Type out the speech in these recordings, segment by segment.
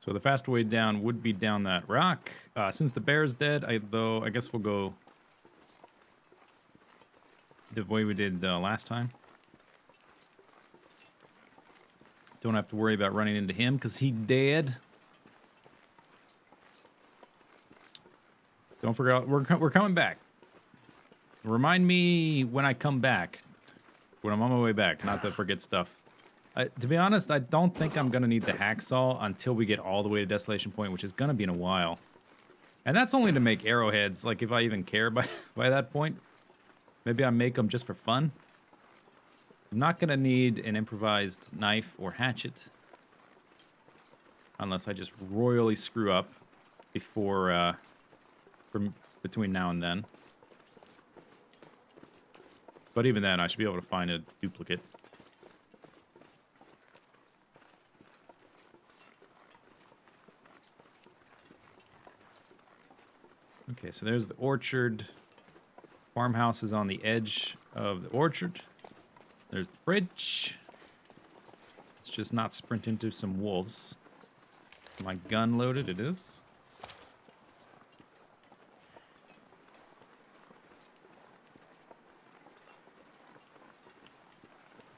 So the fast way down would be down that rock. Since the bear's dead, I guess we'll go the way we did last time. Don't have to worry about running into him because he dead. Don't forget, we're coming back. Remind me when I come back. When I'm on my way back, not to forget stuff. To be honest, I don't think I'm going to need the hacksaw until we get all the way to Desolation Point, which is going to be in a while. And that's only to make arrowheads, like if I even care by that point. Maybe I make them just for fun. I'm not going to need an improvised knife or hatchet. Unless I just royally screw up before, between now and then. But even then, I should be able to find a duplicate. Okay, so there's the orchard. Farmhouse is on the edge of the orchard. There's the bridge. Let's just not sprint into some wolves. My gun loaded, it is.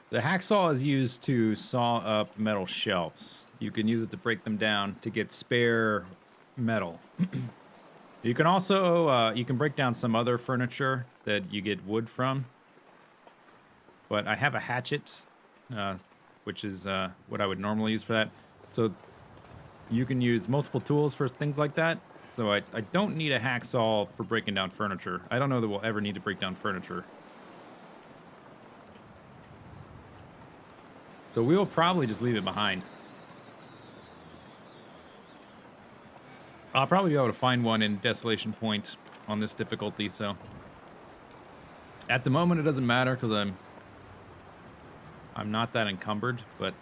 The hacksaw is used to saw up metal shelves. You can use it to break them down to get spare metal. You can also, you can break down some other furniture that you get wood from. But I have a hatchet, which is what I would normally use for that. So you can use multiple tools for things like that. So I don't need a hacksaw for breaking down furniture. I don't know that we'll ever need to break down furniture. So we will probably just leave it behind. I'll probably be able to find one in Desolation Point on this difficulty, so. At the moment, it doesn't matter, because I'm not that encumbered, but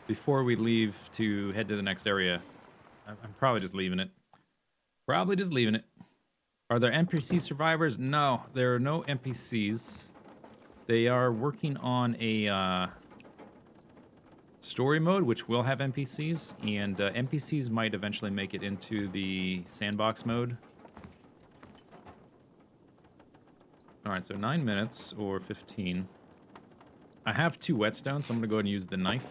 before we leave to head to the next area, I'm probably just leaving it. Probably just leaving it. Are there NPC survivors? No, there are no NPCs. They are working on a story mode, which will have NPCs, and NPCs might eventually make it into the sandbox mode. Alright, so 9 minutes, or 15. I have 2 whetstones, so I'm going to go ahead and use the knife.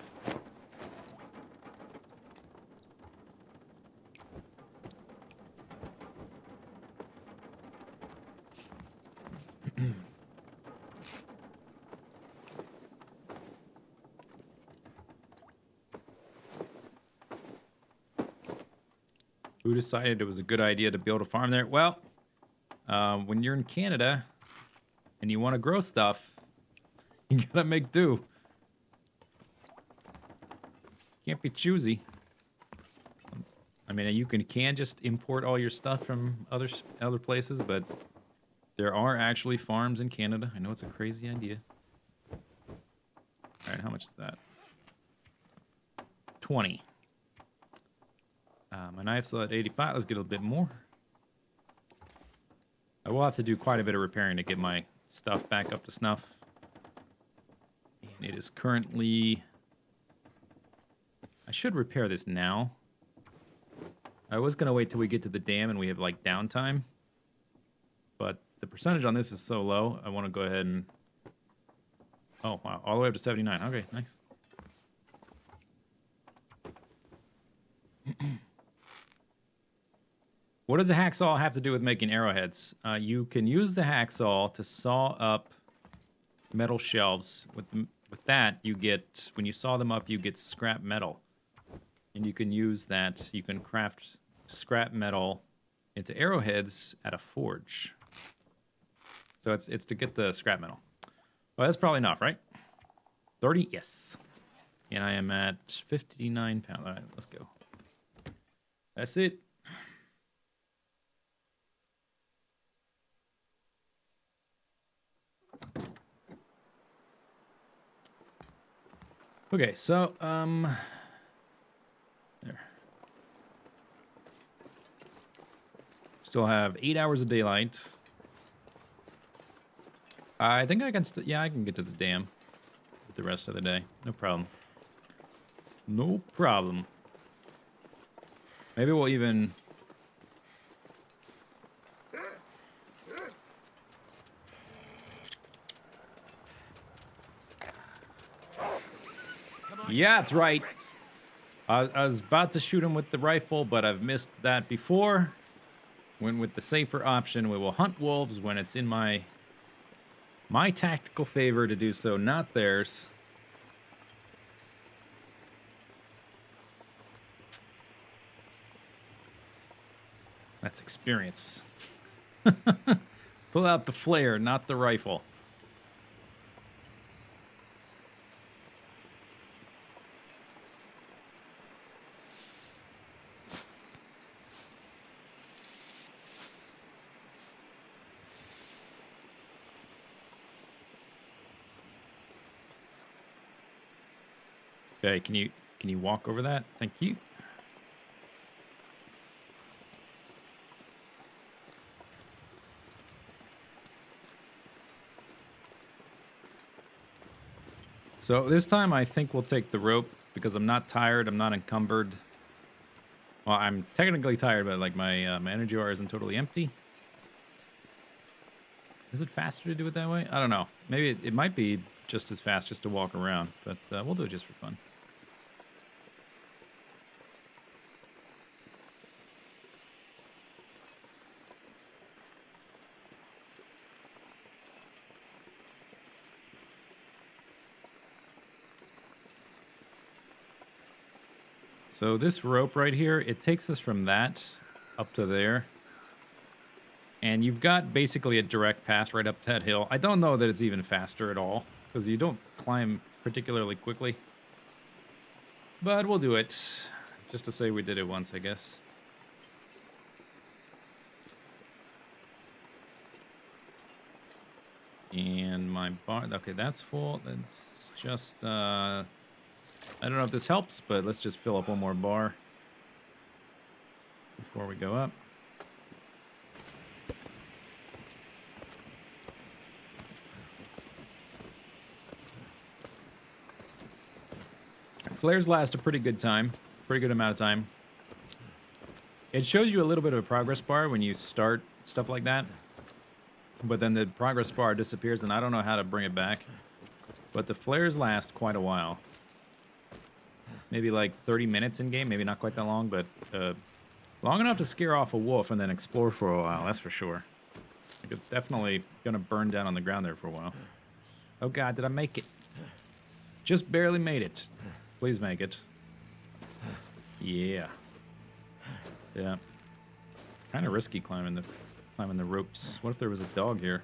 Who decided it was a good idea to build a farm there? Well, when you're in Canada and you want to grow stuff, you gotta make do. Can't be choosy. I mean, you can just import all your stuff from other places, but there are actually farms in Canada. I know it's a crazy idea. All right, how much is that? 20. My knife's still at 85. Let's get a little bit more. I will have to do quite a bit of repairing to get my stuff back up to snuff. And it is currently... I should repair this now. I was going to wait till we get to the dam and we have, like, downtime. But the percentage on this is so low, I want to go ahead and... Oh, wow. All the way up to 79. Okay, nice. What does a hacksaw have to do with making arrowheads? You can use the hacksaw to saw up metal shelves. With that, you get, when you saw them up, you get scrap metal. And you can use that, you can craft scrap metal into arrowheads at a forge. So it's to get the scrap metal. Well, that's probably enough, right? 30? Yes. And I am at 59 pounds. All right, let's go. That's it. Okay, so, there. Still have 8 hours of daylight. I think I can yeah, I can get to the dam with the rest of the day. No problem. No problem. Maybe we'll even... Yeah, that's right. I was about to shoot him with the rifle, but I've missed that before. Went with the safer option. We will hunt wolves when it's in my tactical favor to do so, not theirs. That's experience. Pull out the flare, not the rifle. Okay, can you walk over that? Thank you. So this time I think we'll take the rope because I'm not tired, I'm not encumbered. Well, I'm technically tired, but like my energy bar isn't totally empty. Is it faster to do it that way? I don't know. Maybe it might be just as fast just to walk around, but we'll do it just for fun. So this rope right here, it takes us from that up to there. And you've got basically a direct path right up that hill. I don't know that it's even faster at all, because you don't climb particularly quickly. But we'll do it, just to say we did it once, I guess. And my bar, okay, that's full. Let's just, I don't know if this helps, but let's just fill up one more bar before we go up. Flares last a pretty good amount of time. It shows you a little bit of a progress bar when you start stuff like that, but then the progress bar disappears, and I don't know how to bring it back. But the flares last quite a while. Maybe like 30 minutes in game, maybe not quite that long, but long enough to scare off a wolf and then explore for a while, that's for sure. Like it's definitely gonna burn down on the ground there for a while. Oh god, did I make it? Just barely made it. Please make it. Yeah. Yeah. Kind of risky climbing the ropes. What if there was a dog here?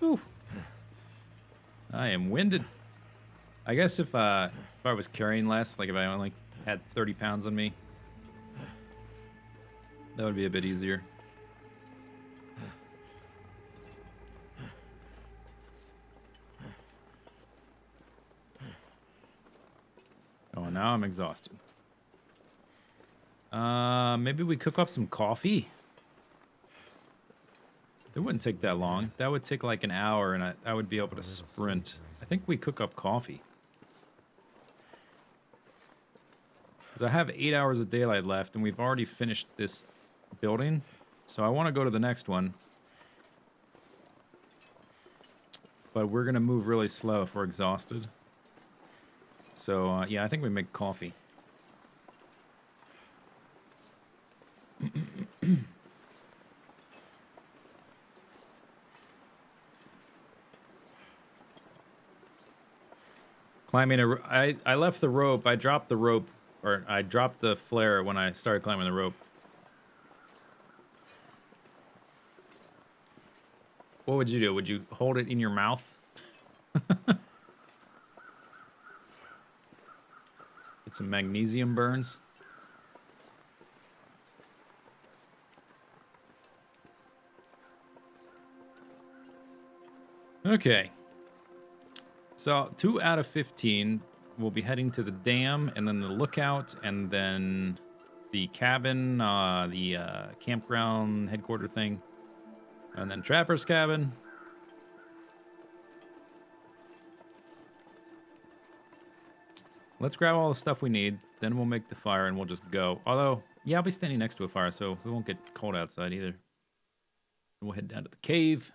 Ooh. I am winded. I guess if I was carrying less, like if I only had 30 pounds on me, that would be a bit easier. Oh, and now I'm exhausted. Maybe we cook up some coffee? It wouldn't take that long. That would take like an hour, and I would be able to sprint. I think we cook up coffee. Because I have 8 hours of daylight left, and we've already finished this building. So I want to go to the next one. But we're going to move really slow if we're exhausted. So, yeah, I think we make coffee. Climbing I left the rope. I dropped the rope, or I dropped the flare when I started climbing the rope. What would you do? Would you hold it in your mouth? Get some magnesium burns. Okay. So 2 out of 15 will be heading to the dam, and then the lookout, and then the cabin, the campground headquarter thing, and then Trapper's cabin. let's grab all the stuff we need. Then we'll make the fire and we'll just go. Although, yeah, I'll be standing next to a fire, so we won't get cold outside either. And we'll head down to the cave.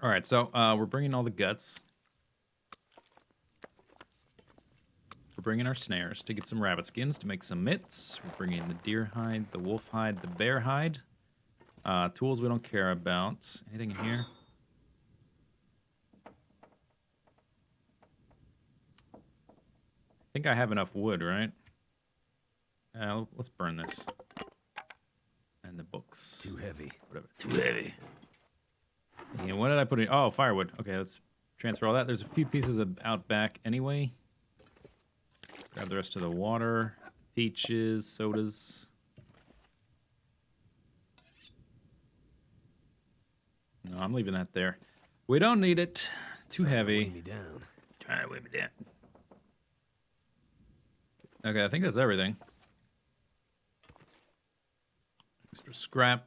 All right, so we're bringing all the guts. We're bringing our snares to get some rabbit skins to make some mitts. We're bringing the deer hide, the wolf hide, the bear hide. Tools we don't care about. Anything in here? I think I have enough wood, right? Let's burn this. And the books. Too heavy. Whatever. Too heavy. And what did I put in? Oh, firewood. Okay, let's transfer all that. There's a few pieces of out back anyway. Grab the rest of the water, peaches, sodas. No, I'm leaving that there. We don't need it. Too heavy. Weigh me down. Trying to weigh me down. Okay, I think that's everything. Extra scrap.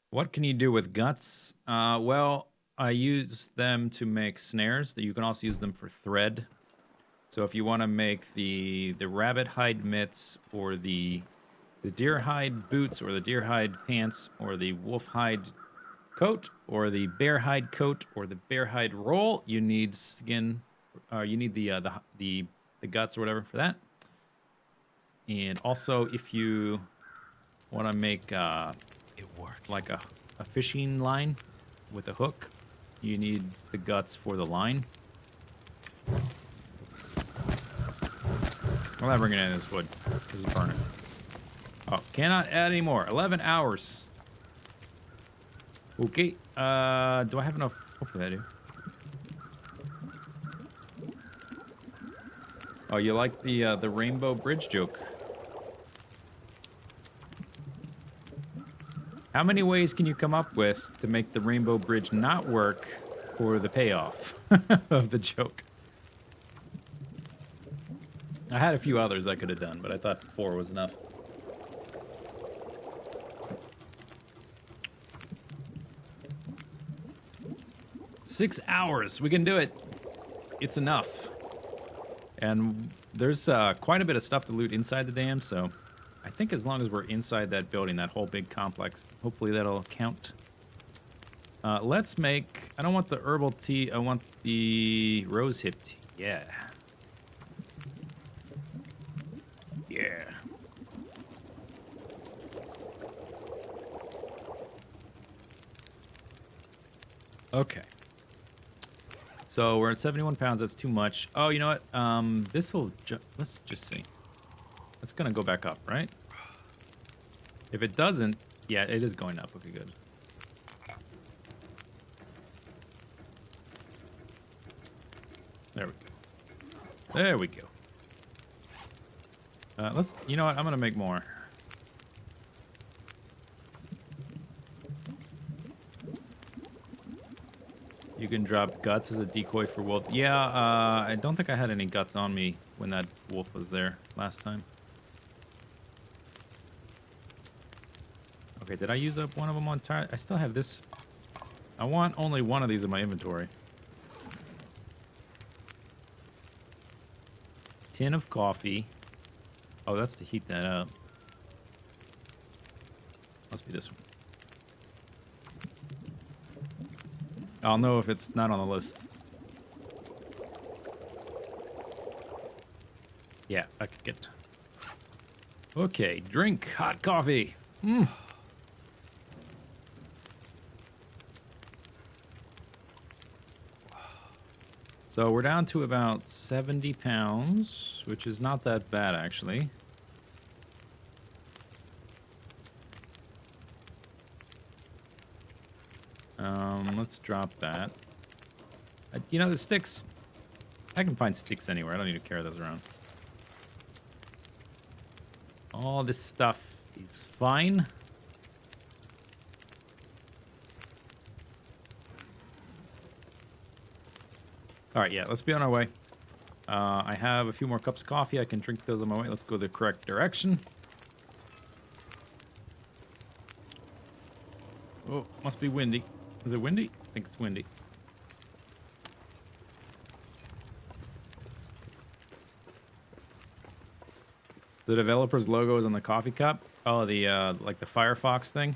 What can you do with guts? Well, I use them to make snares. You can also use them for thread. So if you want to make the rabbit hide mitts or the deer hide boots or the deer hide pants or the wolf hide coat or the bear hide coat or the bear hide roll, you need skin. You need the guts or whatever for that. And also, if you want to make it worked. Like a fishing line with a hook, you need the guts for the line. I'm not bringing any of this wood. Just burn it. Oh, cannot add any more. 11 hours. Okay. Do I have enough? Hopefully I do. Oh, you like the rainbow bridge joke? How many ways can you come up with to make the rainbow bridge not work for the payoff of the joke? I had a few others I could have done, but I thought 4 was enough. Six hours. We can do it. It's enough. And there's quite a bit of stuff to loot inside the dam, so I think as long as we're inside that building, that whole big complex, hopefully that'll count. Let's make... I don't want the herbal tea. I want the rose hip tea. Yeah. Yeah. Okay. So we're at 71 pounds. That's too much. Oh, you know what? This will... let's just see. It's going to go back up, right? If it doesn't... Yeah, it is going up. Okay, good. There we go. There we go. Let's... You know what? I'm going to make more. You can drop guts as a decoy for wolves. Yeah, I don't think I had any guts on me when that wolf was there last time. Okay, did I use up one of them on tire? I still have this. I want only one of these in my inventory. Tin of coffee. Oh, that's to heat that up. Must be this one. I'll know if it's not on the list. Yeah, I could get. Okay, drink hot coffee. Mm. So we're down to about 70 pounds, which is not that bad, actually. Let's drop that. You know, the sticks, I can find sticks anywhere. I don't need to carry those around. All this stuff is fine. All right, yeah, let's be on our way. I have a few more cups of coffee. I can drink those on my way. Let's go the correct direction. Oh, must be windy. Is it windy? I think it's windy. The developer's logo is on the coffee cup. Oh, the like the Firefox thing.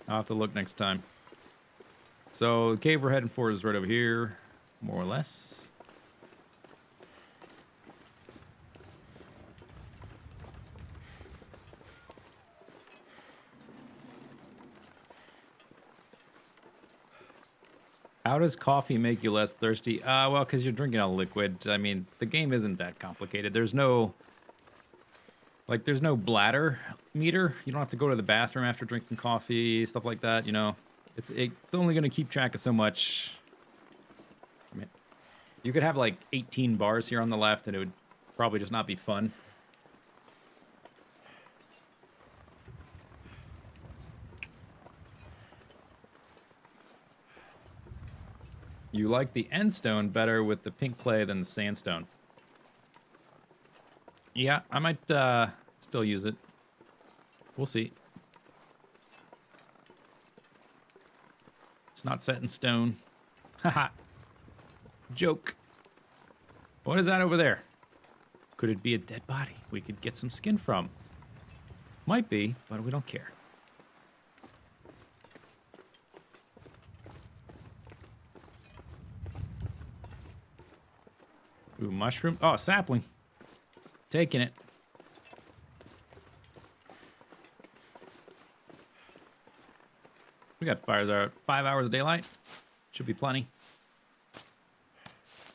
I'll have to look next time. So the cave we're heading for is right over here, more or less. How does coffee make you less thirsty? Well, because you're drinking a liquid. I mean, the game isn't that complicated. There's no bladder meter. You don't have to go to the bathroom after drinking coffee, stuff like that, you know. It's only going to keep track of so much. I mean, you could have like 18 bars here on the left and it would probably just not be fun. You like the end stone better with the pink clay than the sandstone. Yeah, I might still use it. We'll see. It's not set in stone. Haha. Joke. What is that over there? Could it be a dead body we could get some skin from? Might be, but we don't care. Ooh, mushroom. Oh, sapling. Taking it. We got 5 hours of daylight. Should be plenty.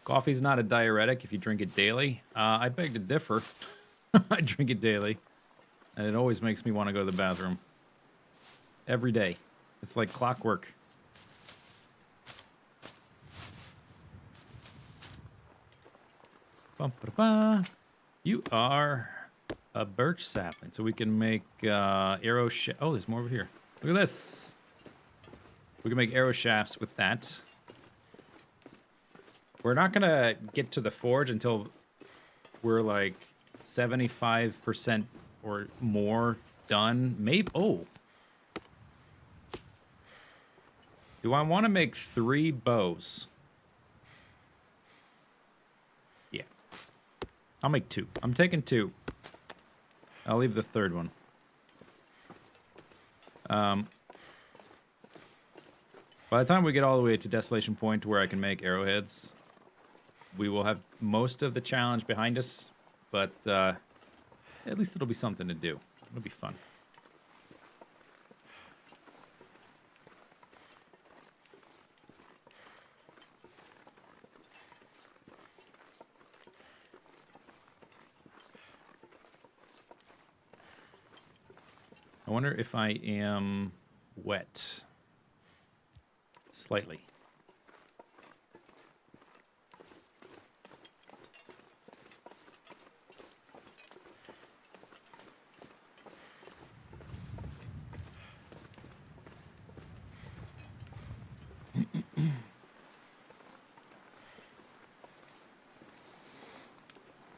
Coffee's not a diuretic if you drink it daily. I beg to differ. I drink it daily. And it always makes me want to go to the bathroom. Every day. It's like clockwork. Bum-ba-da-ba. You are a birch sapling, so we can make arrow shaft. Oh, there's more over here. Look at this. We can make arrow shafts with that. We're not gonna get to the forge until we're like 75% or more done. Maybe. Oh. Do I want to make 3 bows? Yeah. I'll make 2. I'm taking 2. I'll leave the 3rd one. By the time we get all the way to Desolation Point to where I can make arrowheads, we will have most of the challenge behind us, but at least it'll be something to do. It'll be fun. I wonder if I am wet. Slightly.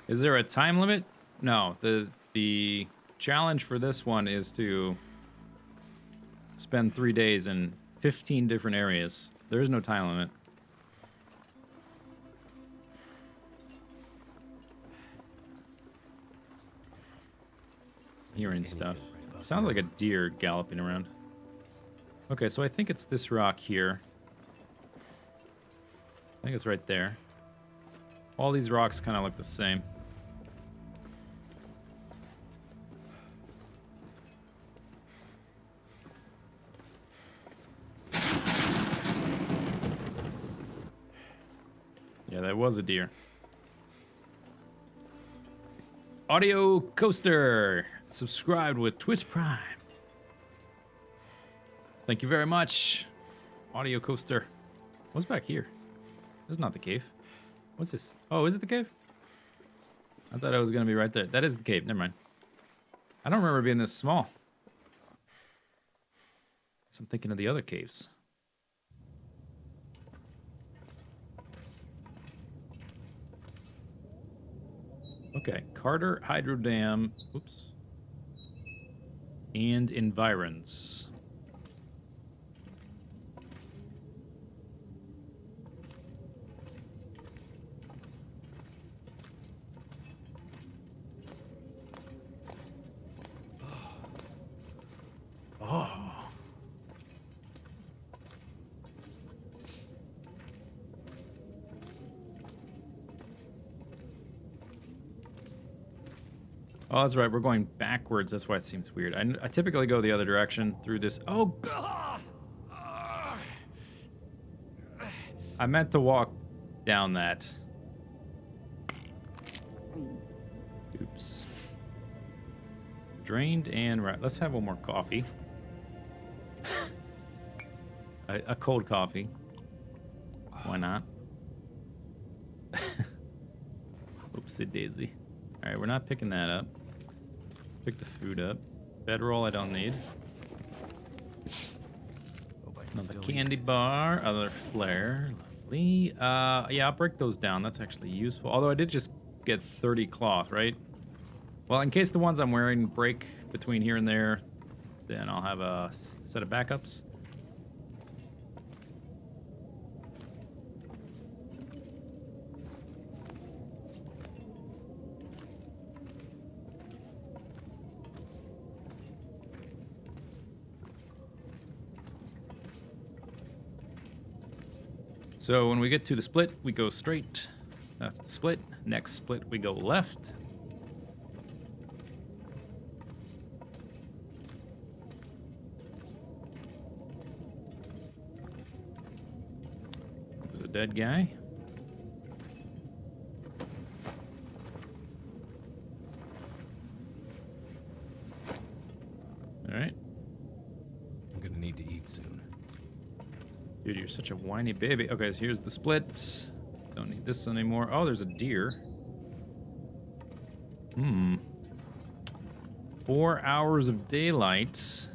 Is there a time limit? No, the challenge for this one is to spend 3 days in 15 different areas. There is no time limit. Hearing stuff. Sounds like a deer galloping around. Okay, so I think it's this rock here. I think it's right there. All these rocks kind of look the same. Yeah, that was a deer. Audio Coaster, subscribed with Twitch Prime. Thank you very much, Audio Coaster. What's back here? This is not the cave. What's this? Oh, is it the cave? I thought it was going to be right there. That is the cave. Never mind. I don't remember being this small. So I'm thinking of the other caves. Okay, Carter Hydro Dam. Oops. And environs. Oh, that's right. We're going backwards. That's why it seems weird. I typically go the other direction through this. Oh, I meant to walk down that. Oops. Drained and right. Let's have one more coffee. a cold coffee. Why not? Oopsie daisy. All right, we're not picking that up. Pick the food up. Bedroll I don't need. Another candy bar. Other flare. Lovely. Yeah, I'll break those down. That's actually useful. Although I did just get 30 cloth, right? Well, in case the ones I'm wearing break between here and there, then I'll have a set of backups. So when we get to the split, we go straight. That's the split. Next split, we go left. There's a dead guy. All right. I'm gonna need to eat soon. Dude, you're such a whiny baby. Okay, so here's the split. Don't need this anymore. Oh, there's a deer. 4 hours of daylight.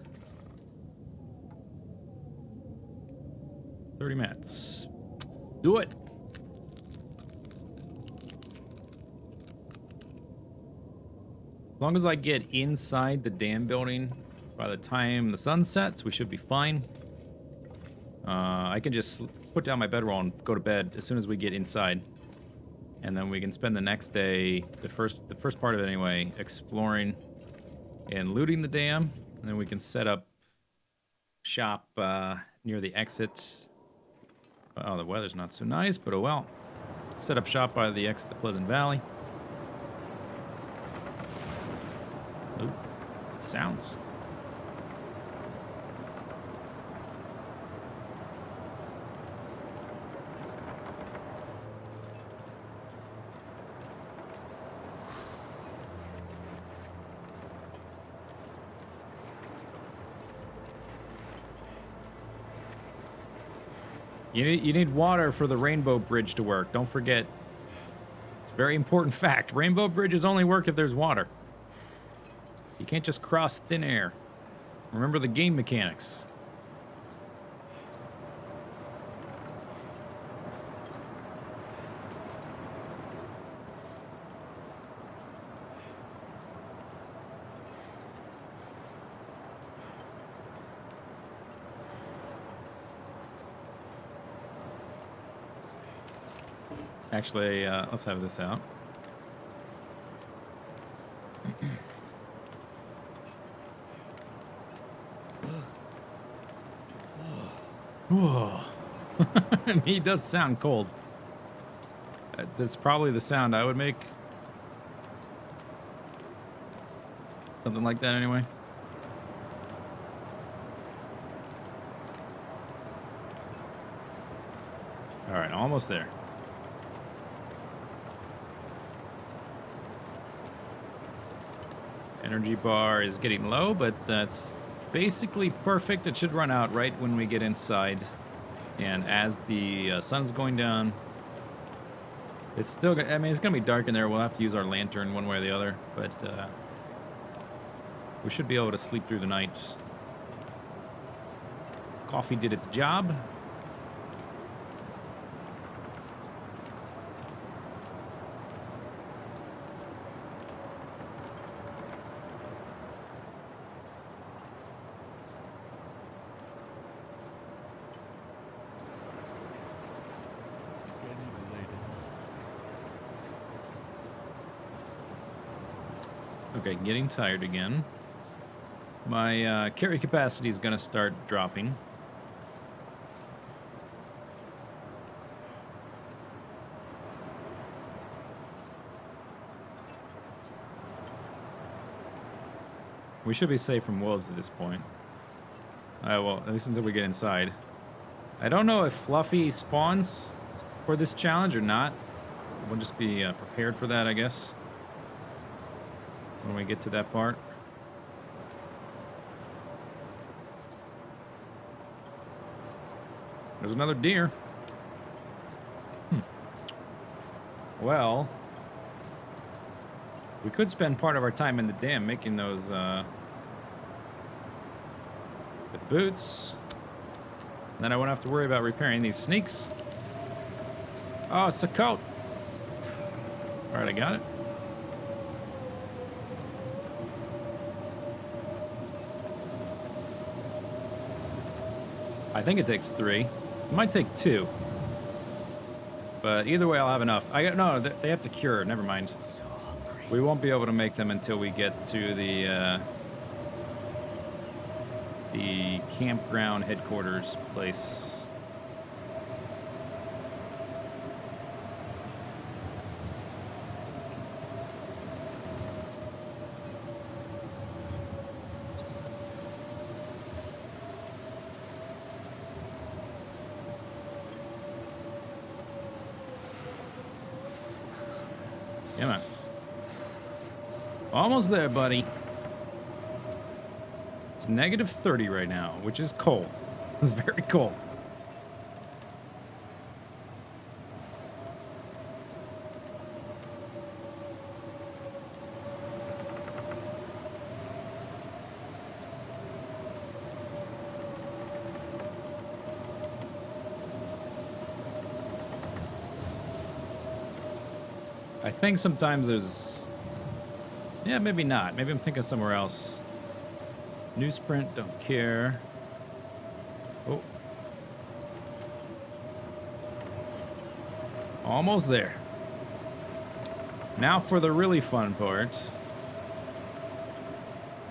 30 minutes. Do it. As long as I get inside the dam building by the time the sun sets, we should be fine. I can just put down my bedroll and go to bed as soon as we get inside. And then we can spend the next day, the first part of it anyway, exploring and looting the dam. And then we can set up shop near the exits. Oh, the weather's not so nice, but oh well. Set up shop by the exit to Pleasant Valley. Ooh, sounds. You need water for the Rainbow Bridge to work. Don't forget. It's a very important fact. Rainbow Bridges only work if there's water. You can't just cross thin air. Remember the game mechanics. Actually, let's have this out. Whoa. He does sound cold. That's probably the sound I would make. Something like that anyway. All right, almost there. Energy bar is getting low, but that's basically perfect. It should run out right when we get inside. And as the sun's going down, it's still gonna, I mean, it's going to be dark in there. We'll have to use our lantern one way or the other, but we should be able to sleep through the night. Coffee did its job. Okay, getting tired again. My carry capacity is going to start dropping. We should be safe from wolves at this point. Well, at least until we get inside. I don't know if Fluffy spawns for this challenge or not. We'll just be prepared for that, I guess, when we get to that part. There's another deer. Well, we could spend part of our time in the dam making those the boots. Then I won't have to worry about repairing these sneaks. Oh, it's a coat. All right, I got it. I think it takes 3. It might take 2. But either way, I'll have enough. No, they have to cure. Never mind. So hungry. We won't be able to make them until we get to the campground headquarters place. Come on. Almost there, buddy. It's negative 30 right now, which is cold. It's very cold. I think sometimes there's... Yeah, maybe not. Maybe I'm thinking somewhere else. Newsprint, don't care. Oh. Almost there. Now for the really fun part.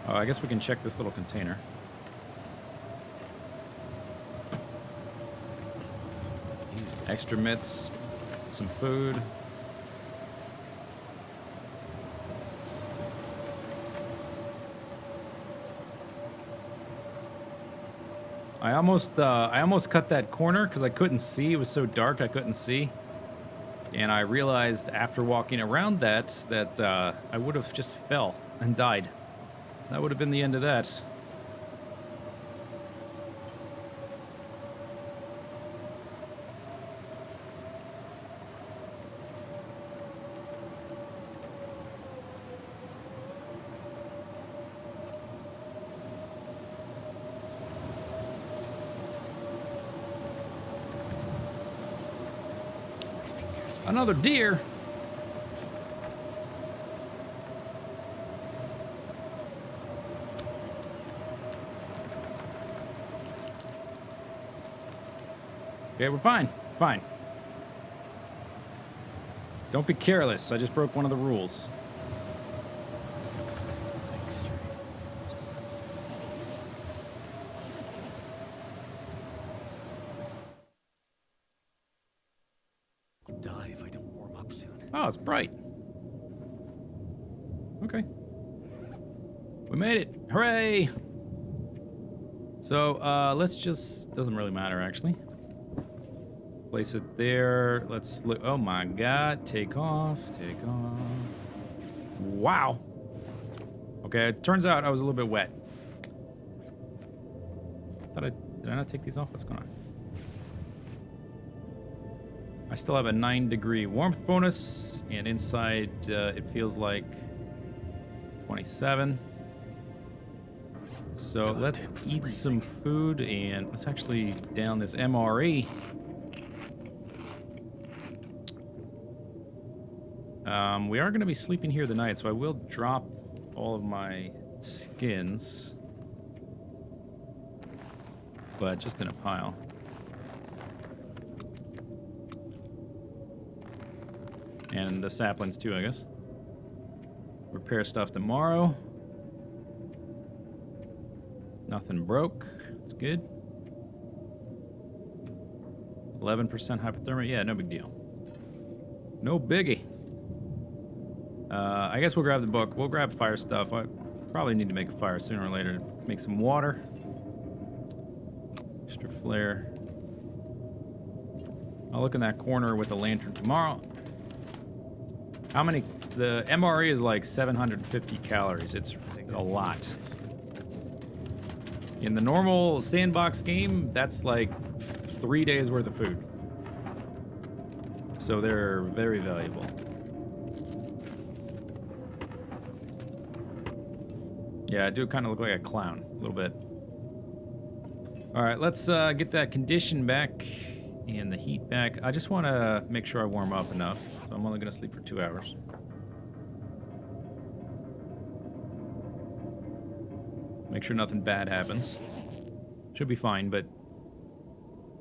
Oh, I guess we can check this little container. Extra mitts, some food. I almost cut that corner because I couldn't see. It was so dark I couldn't see. And I realized after walking around that I would have just fell and died. That would have been the end of that. Another deer. Okay, we're fine. Fine. Don't be careless. I just broke one of the rules. Die if I don't warm up soon. Oh, it's bright. Okay. We made it. Hooray! So, let's just... Doesn't really matter, actually. Place it there. Let's look... Oh, my God. Take off. Take off. Wow. Okay, it turns out I was a little bit wet. Did I not take these off? What's going on? I still have a 9-degree warmth bonus, and inside it feels like 27. So let's eat some food, and let's actually down this MRE. We are going to be sleeping here tonight, so I will drop all of my skins, but just in a pile. And the saplings too, I guess. Repair stuff tomorrow. Nothing broke. That's good. 11% hypothermia. Yeah, no big deal. No biggie. I guess we'll grab the book. We'll grab fire stuff. Probably need to make a fire sooner or later. Make some water. Extra flare. I'll look in that corner with a lantern tomorrow. How many? The MRE is like 750 calories. It's a lot. In the normal sandbox game, that's like 3 days worth of food. So they're very valuable. Yeah, I do kind of look like a clown, a little bit. All right, let's get that condition back and the heat back. I just want to make sure I warm up enough. So I'm only going to sleep for 2 hours. Make sure nothing bad happens. Should be fine, but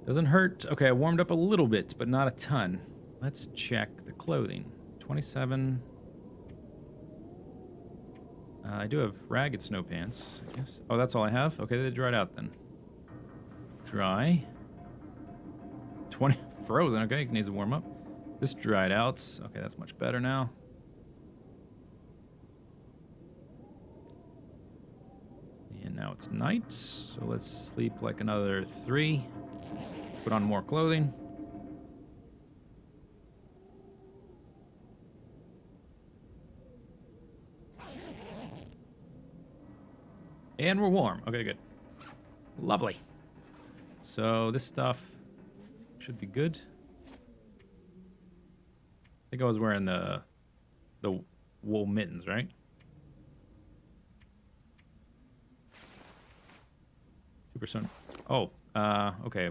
doesn't hurt. Okay, I warmed up a little bit, but not a ton. Let's check the clothing. 27. I do have ragged snow pants, I guess. Oh, that's all I have? Okay, they dried out then. Dry. 20. Frozen, okay, needs to warm up. This dried out. Okay, that's much better now. And now it's night, so let's sleep like another 3. Put on more clothing. And we're warm. Okay, good. Lovely. So this stuff should be good. I think I was wearing the wool mittens, right? %. Oh, okay.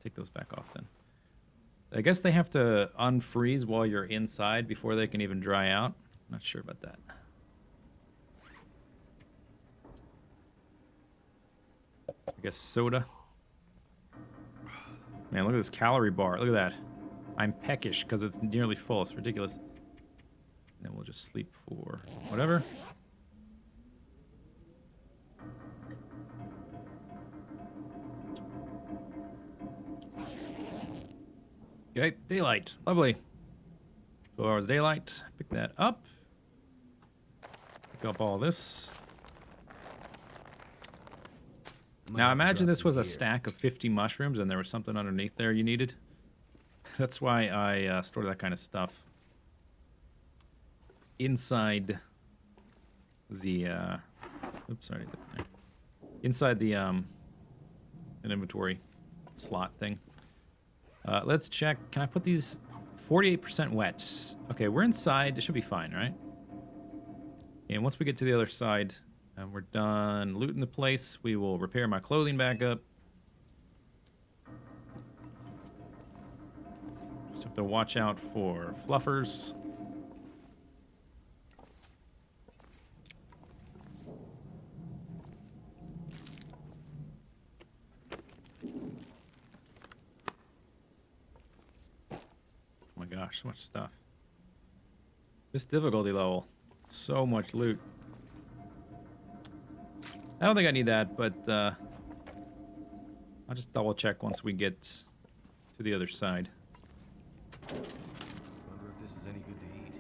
Take those back off then. I guess they have to unfreeze while you're inside before they can even dry out. Not sure about that. I guess soda. Man, look at this calorie bar. Look at that. I'm peckish because it's nearly full. It's ridiculous. And then we'll just sleep for whatever. Okay, daylight. Lovely. 12 hours daylight. Pick that up. Pick up all this. Now imagine this was a stack of 50 mushrooms and there was something underneath there you needed. That's why I store that kind of stuff inside the oops, sorry, inside the an inventory slot thing. Let's check. Can I put these 48% wet? Okay, we're inside. It should be fine, right? And once we get to the other side, and we're done looting the place, we will repair my clothing back up. Just have to watch out for fluffers. Oh my gosh, so much stuff. This difficulty level, so much loot. I don't think I need that, but I'll just double check once we get to the other side. Wonder if this is any good to eat.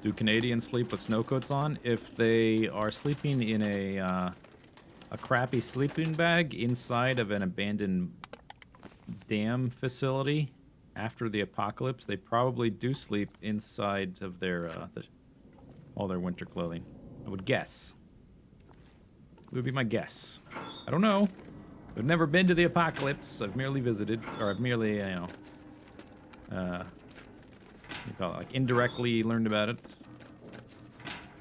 Do Canadians sleep with snow coats on? If they are sleeping in a crappy sleeping bag inside of an abandoned dam facility after the apocalypse, they probably do sleep inside of their all their winter clothing. I would guess. It would be my guess. I don't know. I've never been to the apocalypse. I've merely visited, or I've merely, you call it, like indirectly learned about it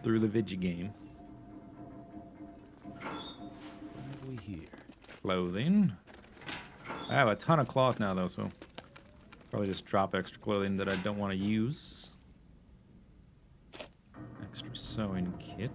through the Vigi game. What have we here? Clothing. I have a ton of cloth now, though, so probably just drop extra clothing that I don't want to use. Extra sewing kit.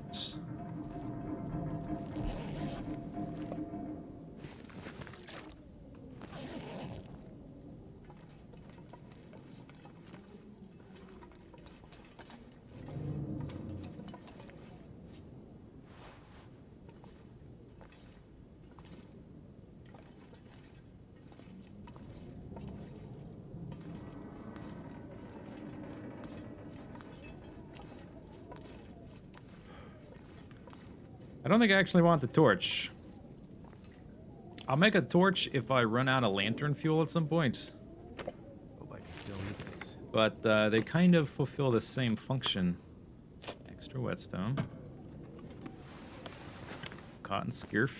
I don't think I actually want the torch. I'll make a torch if I run out of lantern fuel at some point. Hope I can still eat this. But they kind of fulfill the same function. Extra whetstone. Cotton scurf.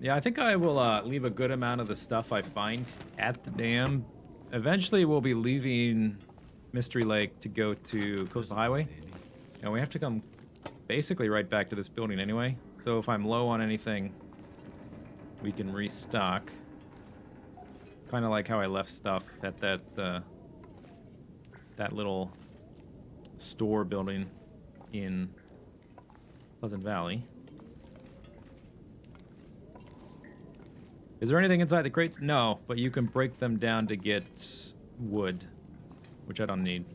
Yeah, I think I will leave a good amount of the stuff I find at the dam. Eventually, we'll be leaving Mystery Lake to go to Coastal Highway. And we have to come basically right back to this building anyway. So if I'm low on anything, we can restock. Kind of like how I left stuff at that little store building in Pleasant Valley. Is there anything inside the crates? No, but you can break them down to get wood, which I don't need.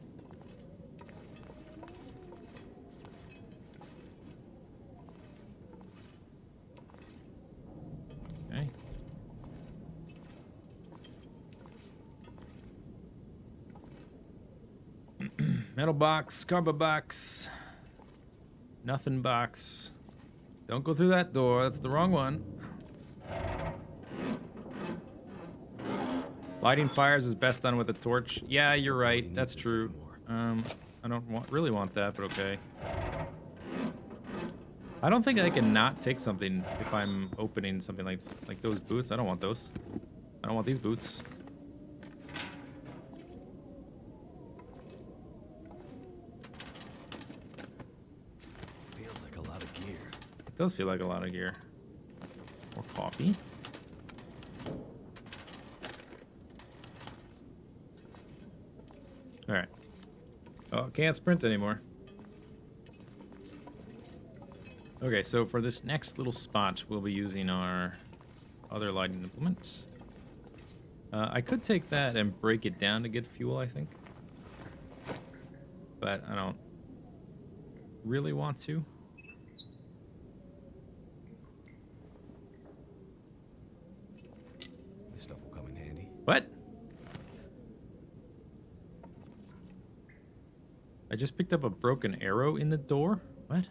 Okay. Metal box, carbo box, nothing box. Don't go through that door. That's the wrong one. Lighting fires is best done with a torch. Yeah, you're right. That's true. I don't really want that, but okay. I don't think I can not take something if I'm opening something like those boots. I don't want those. I don't want these boots. Feels like a lot of gear. It does feel like a lot of gear. More coffee. Alright. Oh, can't sprint anymore. Okay, so for this next little spot, we'll be using our other lighting implement. I could take that and break it down to get fuel, I think. But I don't really want to. This stuff will come in handy. What? I just picked up a broken arrow in the door? What?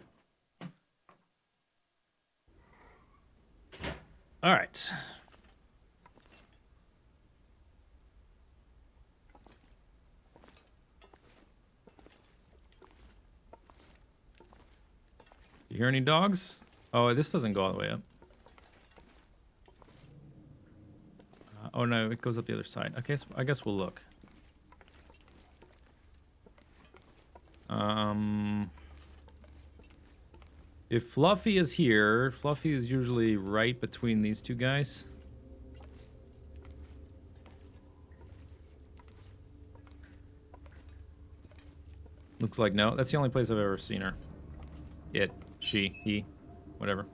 Alright. You hear any dogs? Oh, this doesn't go all the way up. Oh no, it goes up the other side. Okay, so I guess we'll look. If Fluffy is here, Fluffy is usually right between these two guys. Looks like no. That's the only place I've ever seen her. It, she, he, whatever.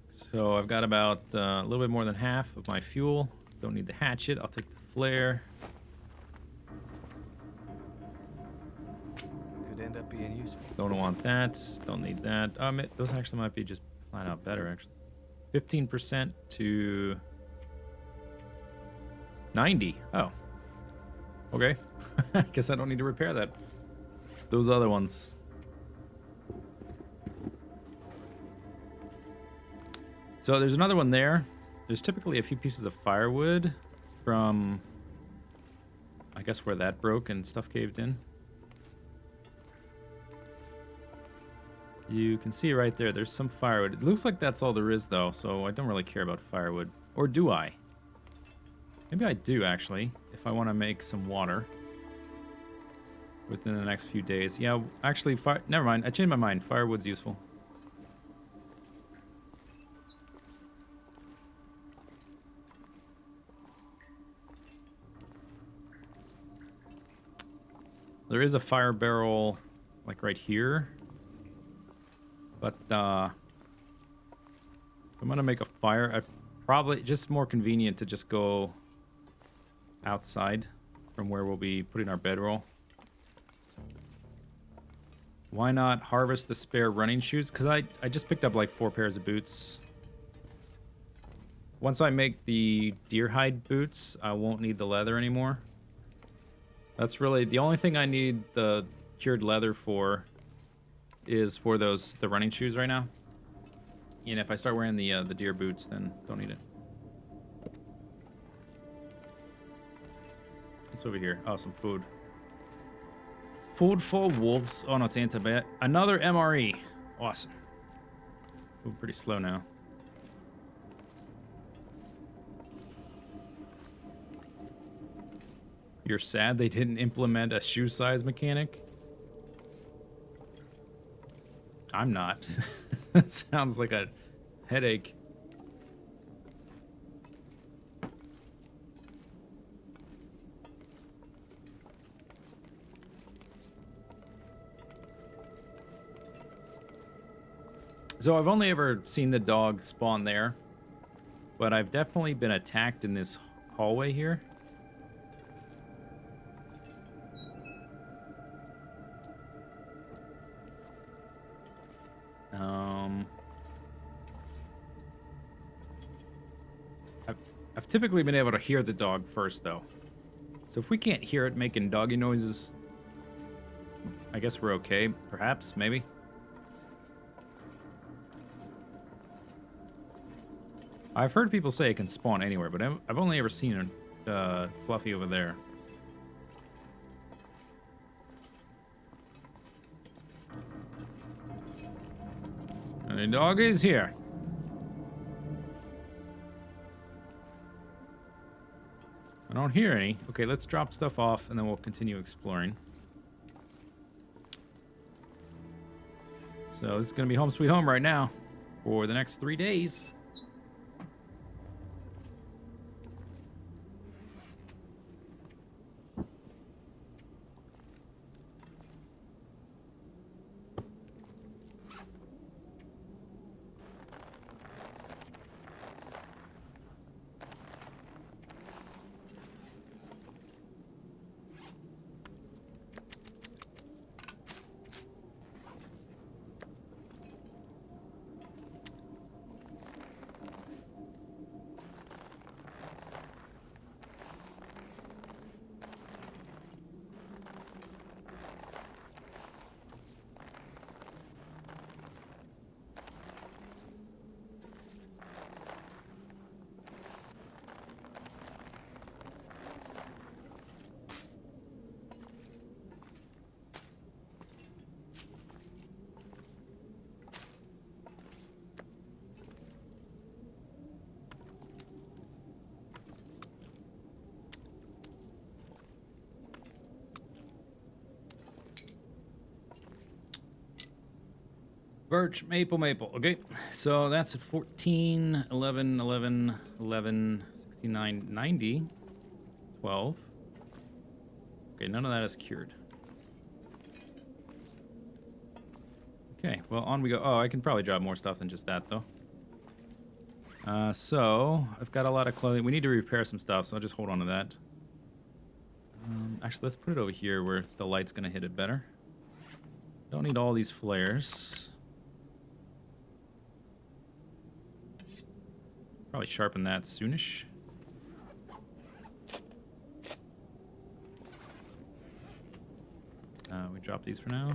So I've got about a little bit more than half of my fuel. Don't need the hatchet. I'll take the flare. Could end up being useful. Don't want that. Don't need that. Those actually might be just flat out better, actually. 15% to 90. Oh. Okay. I guess I don't need to repair that. Those other ones. So there's another one there. There's typically a few pieces of firewood from, I guess, where that broke and stuff caved in. You can see right there, there's some firewood. It looks like that's all there is, though, so I don't really care about firewood. Or do I? Maybe I do, actually, if I want to make some water within the next few days. Yeah, actually, never mind. I changed my mind. Firewood's useful. There is a fire barrel, like right here. But I'm gonna make a fire. Probably just more convenient to just go outside from where we'll be putting our bedroll. Why not harvest the spare running shoes? Because I just picked up like 4 pairs of boots. Once I make the deer hide boots, I won't need the leather anymore. That's really the only thing I need the cured leather for is for the running shoes right now. And if I start wearing the deer boots, then don't need it. What's over here? Oh, some food. Food for wolves. Oh, no, it's antibiotic. Another MRE. Awesome. Moving pretty slow now. You're sad they didn't implement a shoe size mechanic? I'm not. That sounds like a headache. So I've only ever seen the dog spawn there, but I've definitely been attacked in this hallway here. I've typically been able to hear the dog first, though. So if we can't hear it making doggy noises, I guess we're okay. Perhaps, maybe. I've heard people say it can spawn anywhere, but I've only ever seen Fluffy over there. And the dog is here. I don't hear any. Okay, let's drop stuff off, and then we'll continue exploring. So this is going to be home sweet home right now for the next 3 days. Birch, maple, maple. Okay, so that's at 14, 11, 11, 11, 69, 90, 12. Okay, none of that is cured. Okay, well, on we go. Oh, I can probably drop more stuff than just that, though. So, I've got a lot of clothing. We need to repair some stuff, so I'll just hold on to that. Actually, let's put it over here where the light's going to hit it better. Don't need all these flares. Probably sharpen that soonish. We drop these for now.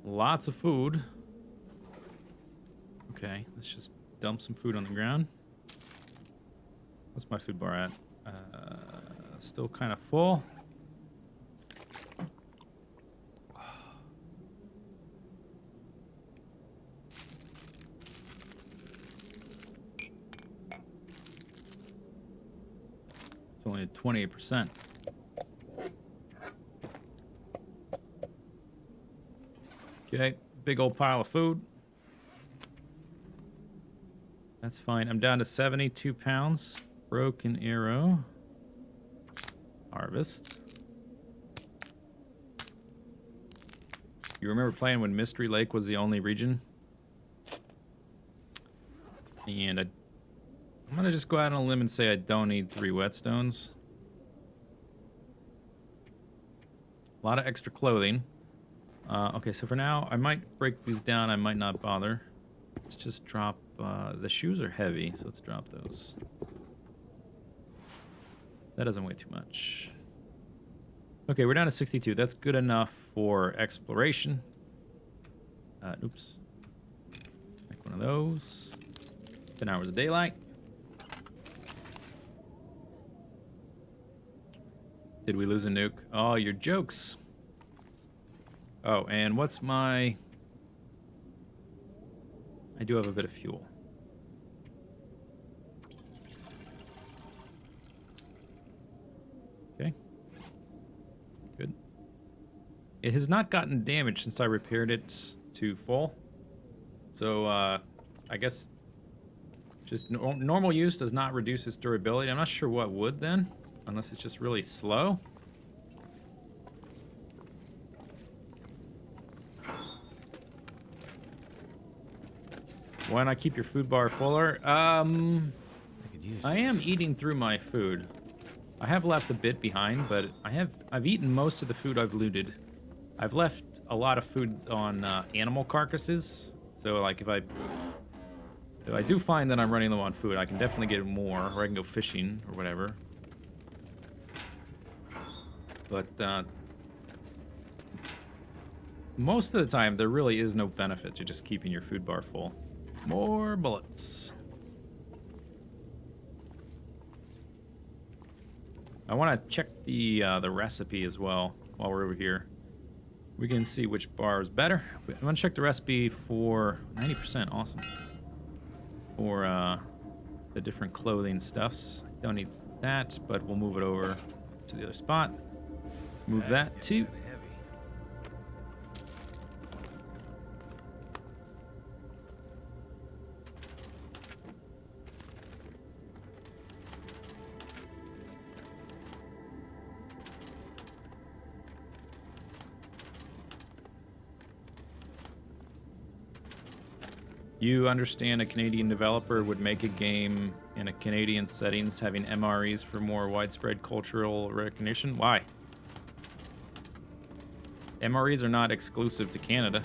Lots of food. Okay, let's just dump some food on the ground. What's my food bar at? Still kind of full. It's only at 28%. Okay, big old pile of food. That's fine. I'm down to 72 pounds. Broken arrow. Harvest. You remember playing when Mystery Lake was the only region? And I'm going to just go out on a limb and say I don't need 3 whetstones. A lot of extra clothing. Okay, so for now, I might break these down. I might not bother. Let's just drop... the shoes are heavy, so let's drop those. That doesn't weigh too much. Okay, we're down to 62. That's good enough for exploration. Oops. Make one of those. 10 hours of daylight. Did we lose a nuke? Oh, your jokes. Oh, and what's my... I do have a bit of fuel. Okay. Good. It has not gotten damaged since I repaired it to full. So, I guess just normal use does not reduce its durability. I'm not sure what would then, unless it's just really slow. Why not keep your food bar fuller? I could use I am this. eating through my food. I have left a bit behind, but I've eaten most of the food I've looted. I've left a lot of food on animal carcasses. So like if I do find that I'm running low on food, I can definitely get more, or I can go fishing or whatever. But most of the time, there really is no benefit to just keeping your food bar full. More bullets. I want to check the recipe as well while we're over here. We can see which bar is better. I'm going to check the recipe for 90%. Awesome. For the different clothing stuffs. Don't need that, but we'll move it over to the other spot. Let's move that too. Kinda heavy. You understand a Canadian developer would make a game in a Canadian settings having MREs for more widespread cultural recognition? Why? MREs are not exclusive to Canada.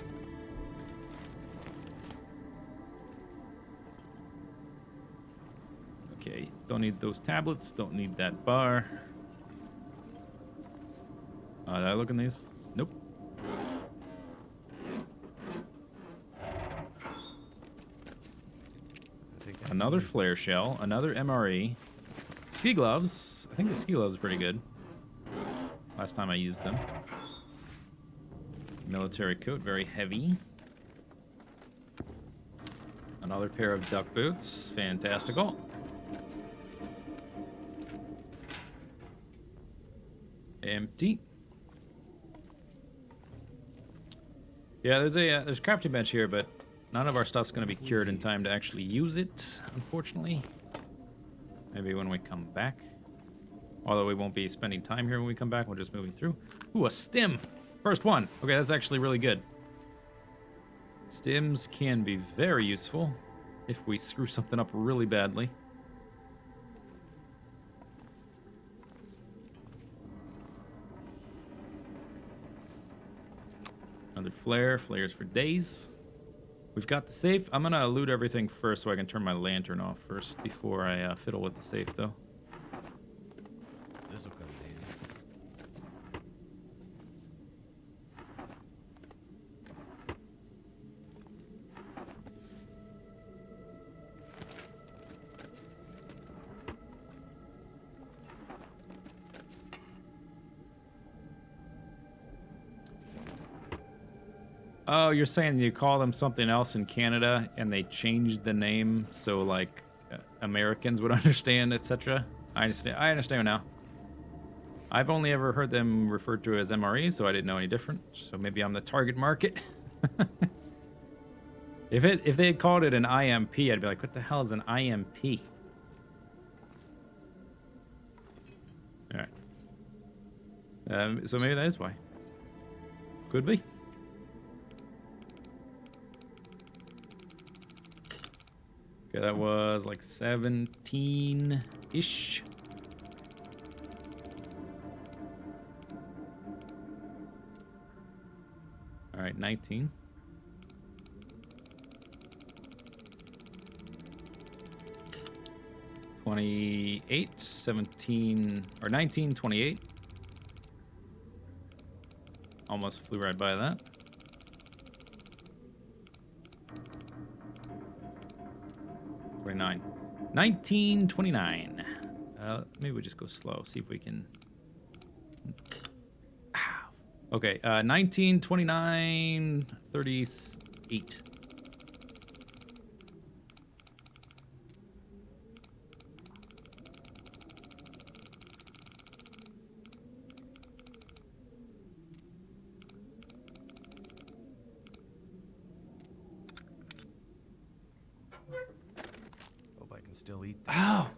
Okay, don't need those tablets, don't need that bar. Did I look in these? Nope. I think I Another can use flare shell, another MRE. Ski gloves. I think the ski gloves are pretty good. Last time I used them. Military coat, very heavy. Another pair of duck boots. Fantastical. Empty. Yeah, there's a crafting bench here, but none of our stuff's going to be cured in time to actually use it, unfortunately. Maybe when we come back. Although we won't be spending time here when we come back, we're just moving through. Ooh, a stim! First one! Okay, that's actually really good. Stims can be very useful if we screw something up really badly. Another flare. Flares for days. We've got the safe. I'm gonna loot everything first so I can turn my lantern off first before I fiddle with the safe, though. this will come in handy. Oh, you're saying you call them something else in Canada and they changed the name so like Americans would understand, etc. I understand. I understand now. I've only ever heard them referred to as MRE, so I didn't know any different. So maybe I'm the target market. If they had called it an IMP, I'd be like, what the hell is an IMP? All right. So maybe that is why. Could be. Okay, that was like 17-ish. right, 19. $28, 17, or 19, 28. Almost flew right by that. $29. 1929. Maybe we just go slow. See if we can. Ow. Okay. 1929 38. Hope I can still eat. Oh,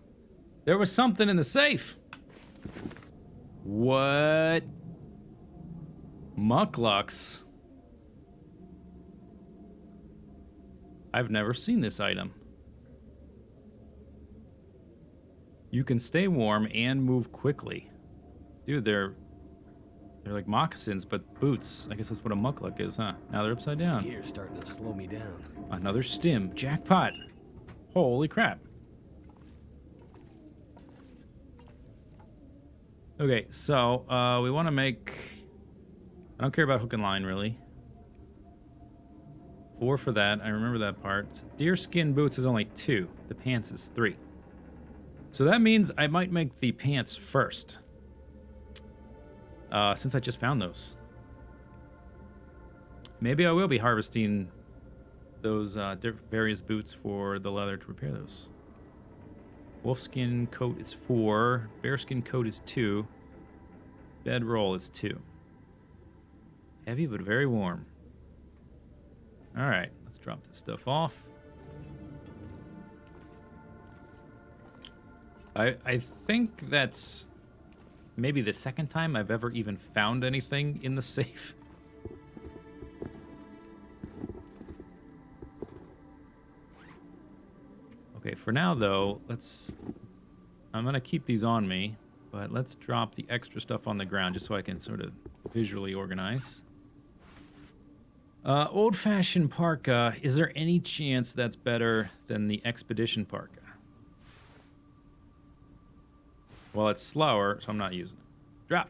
there was something in the safe. What? Mucklucks. I've never seen this item. You can stay warm and move quickly. Dude, they're like moccasins, but boots. I guess that's what a muckluck is, huh? Now they're upside down. Here's starting to slow me down. Another stim. Jackpot. Holy crap. Okay, so we want to make... I don't care about hook and line, really. 4 for that. I remember that part. Deerskin boots is only 2. The pants is 3. So that means I might make the pants first. Since I just found those. Maybe I will be harvesting those various boots for the leather to repair those. Wolfskin coat is 4. Bearskin coat is 2. Bedroll is 2. Heavy but very warm. Alright, let's drop this stuff off. I think that's maybe the second time I've ever even found anything in the safe. Okay, for now though, I'm gonna keep these on me, but let's drop the extra stuff on the ground just so I can sort of visually organize. Old-fashioned parka, is there any chance that's better than the expedition parka? Well, it's slower, so I'm not using it. Drop.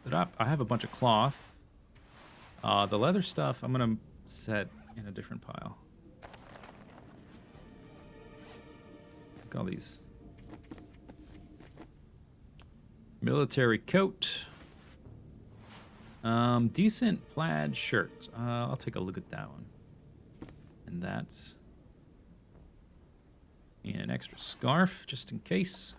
Drop. I have a bunch of cloth. The leather stuff, I'm going to set in a different pile. Look at all these. Military coat. Decent plaid shirt. I'll take a look at that one. And that. And an extra scarf, just in case.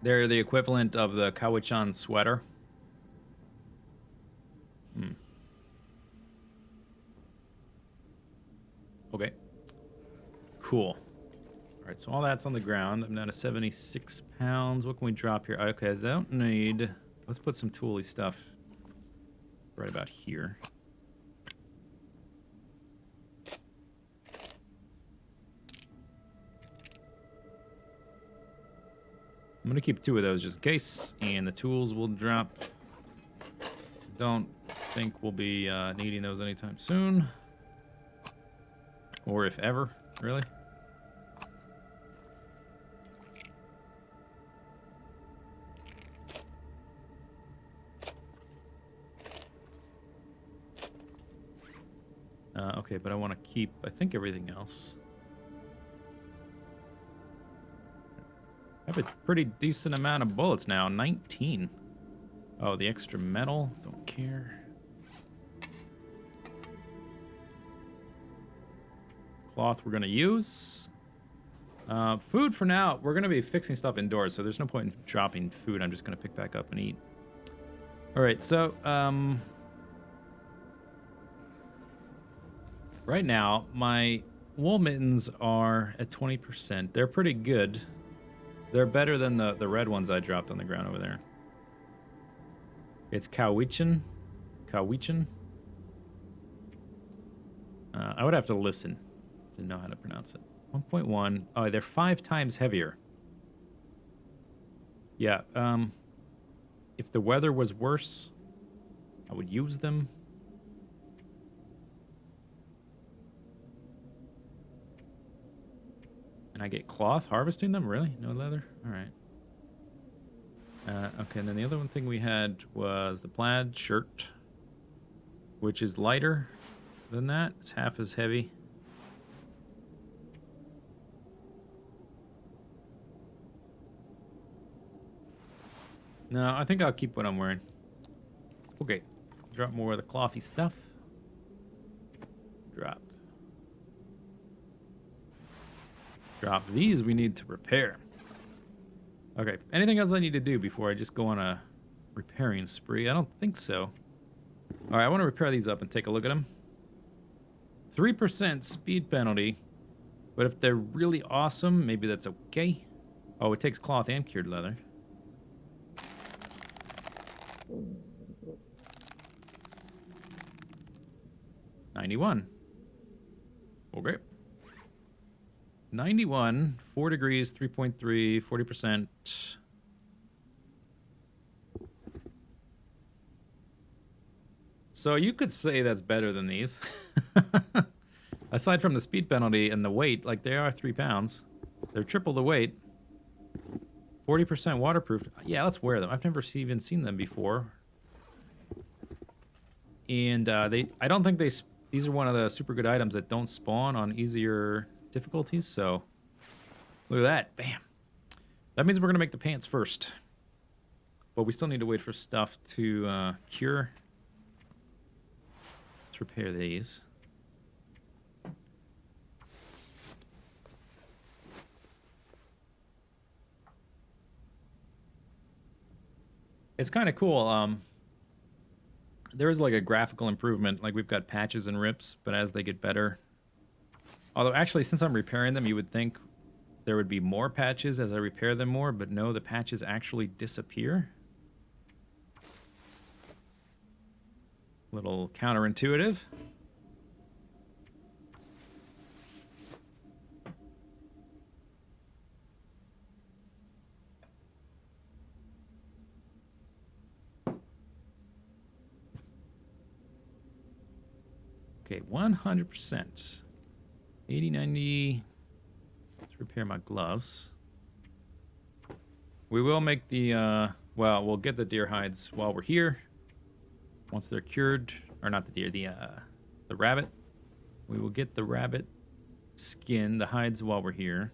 They're the equivalent of the Kawichan sweater. Okay. Cool. All right, so all that's on the ground. I'm down to 76 pounds. What can we drop here? Okay, I don't need... Let's put some tooly stuff right about here. I'm going to keep 2 of those just in case, and the tools will drop. Don't think we'll be needing those anytime soon. Or if ever, really. Okay, but I want to keep, I think, everything else. I have a pretty decent amount of bullets now, 19. Oh, the extra metal, don't care. Cloth we're going to use. Food for now, we're going to be fixing stuff indoors, so there's no point in dropping food. I'm just going to pick back up and eat. All right, so right now, my wool mittens are at 20%. They're pretty good. They're better than the red ones I dropped on the ground over there. It's Kawichan. I would have to listen. to know how to pronounce it. 1.1. Oh, they're 5 times heavier. Yeah. If the weather was worse, I would use them. And I get cloth harvesting them? Really? No leather? All right. Okay, and then the other one thing we had was the plaid shirt, which is lighter than that. It's half as heavy. No, I think I'll keep what I'm wearing. Okay. Drop more of the clothy stuff. Drop. Drop these we need to repair. Okay. Anything else I need to do before I just go on a repairing spree? I don't think so. All right, I want to repair these up and take a look at them. 3% speed penalty. But if they're really awesome, maybe that's okay. Oh, it takes cloth and cured leather. $91. Okay. 91, 4 degrees, 3.3, 40%. So you could say that's better than these. Aside from the speed penalty and the weight, like they are 3 pounds. They're triple the weight. 40% waterproof. Yeah, let's wear them. I've never even seen them before. And I don't think these are one of the super good items that don't spawn on easier difficulties. So look at that. Bam. That means we're going to make the pants first. But we still need to wait for stuff to cure. Let's repair these. It's kind of cool. There is like a graphical improvement. Like we've got patches and rips, but as they get better. Although actually, since I'm repairing them, you would think there would be more patches as I repair them more, but no, the patches actually disappear. Little counterintuitive. Okay, 100%. 80, 90. Let's repair my gloves. We will make the, well, we'll get the deer hides while we're here. Once they're cured, or not the deer, the rabbit. We will get the rabbit skin, the hides while we're here.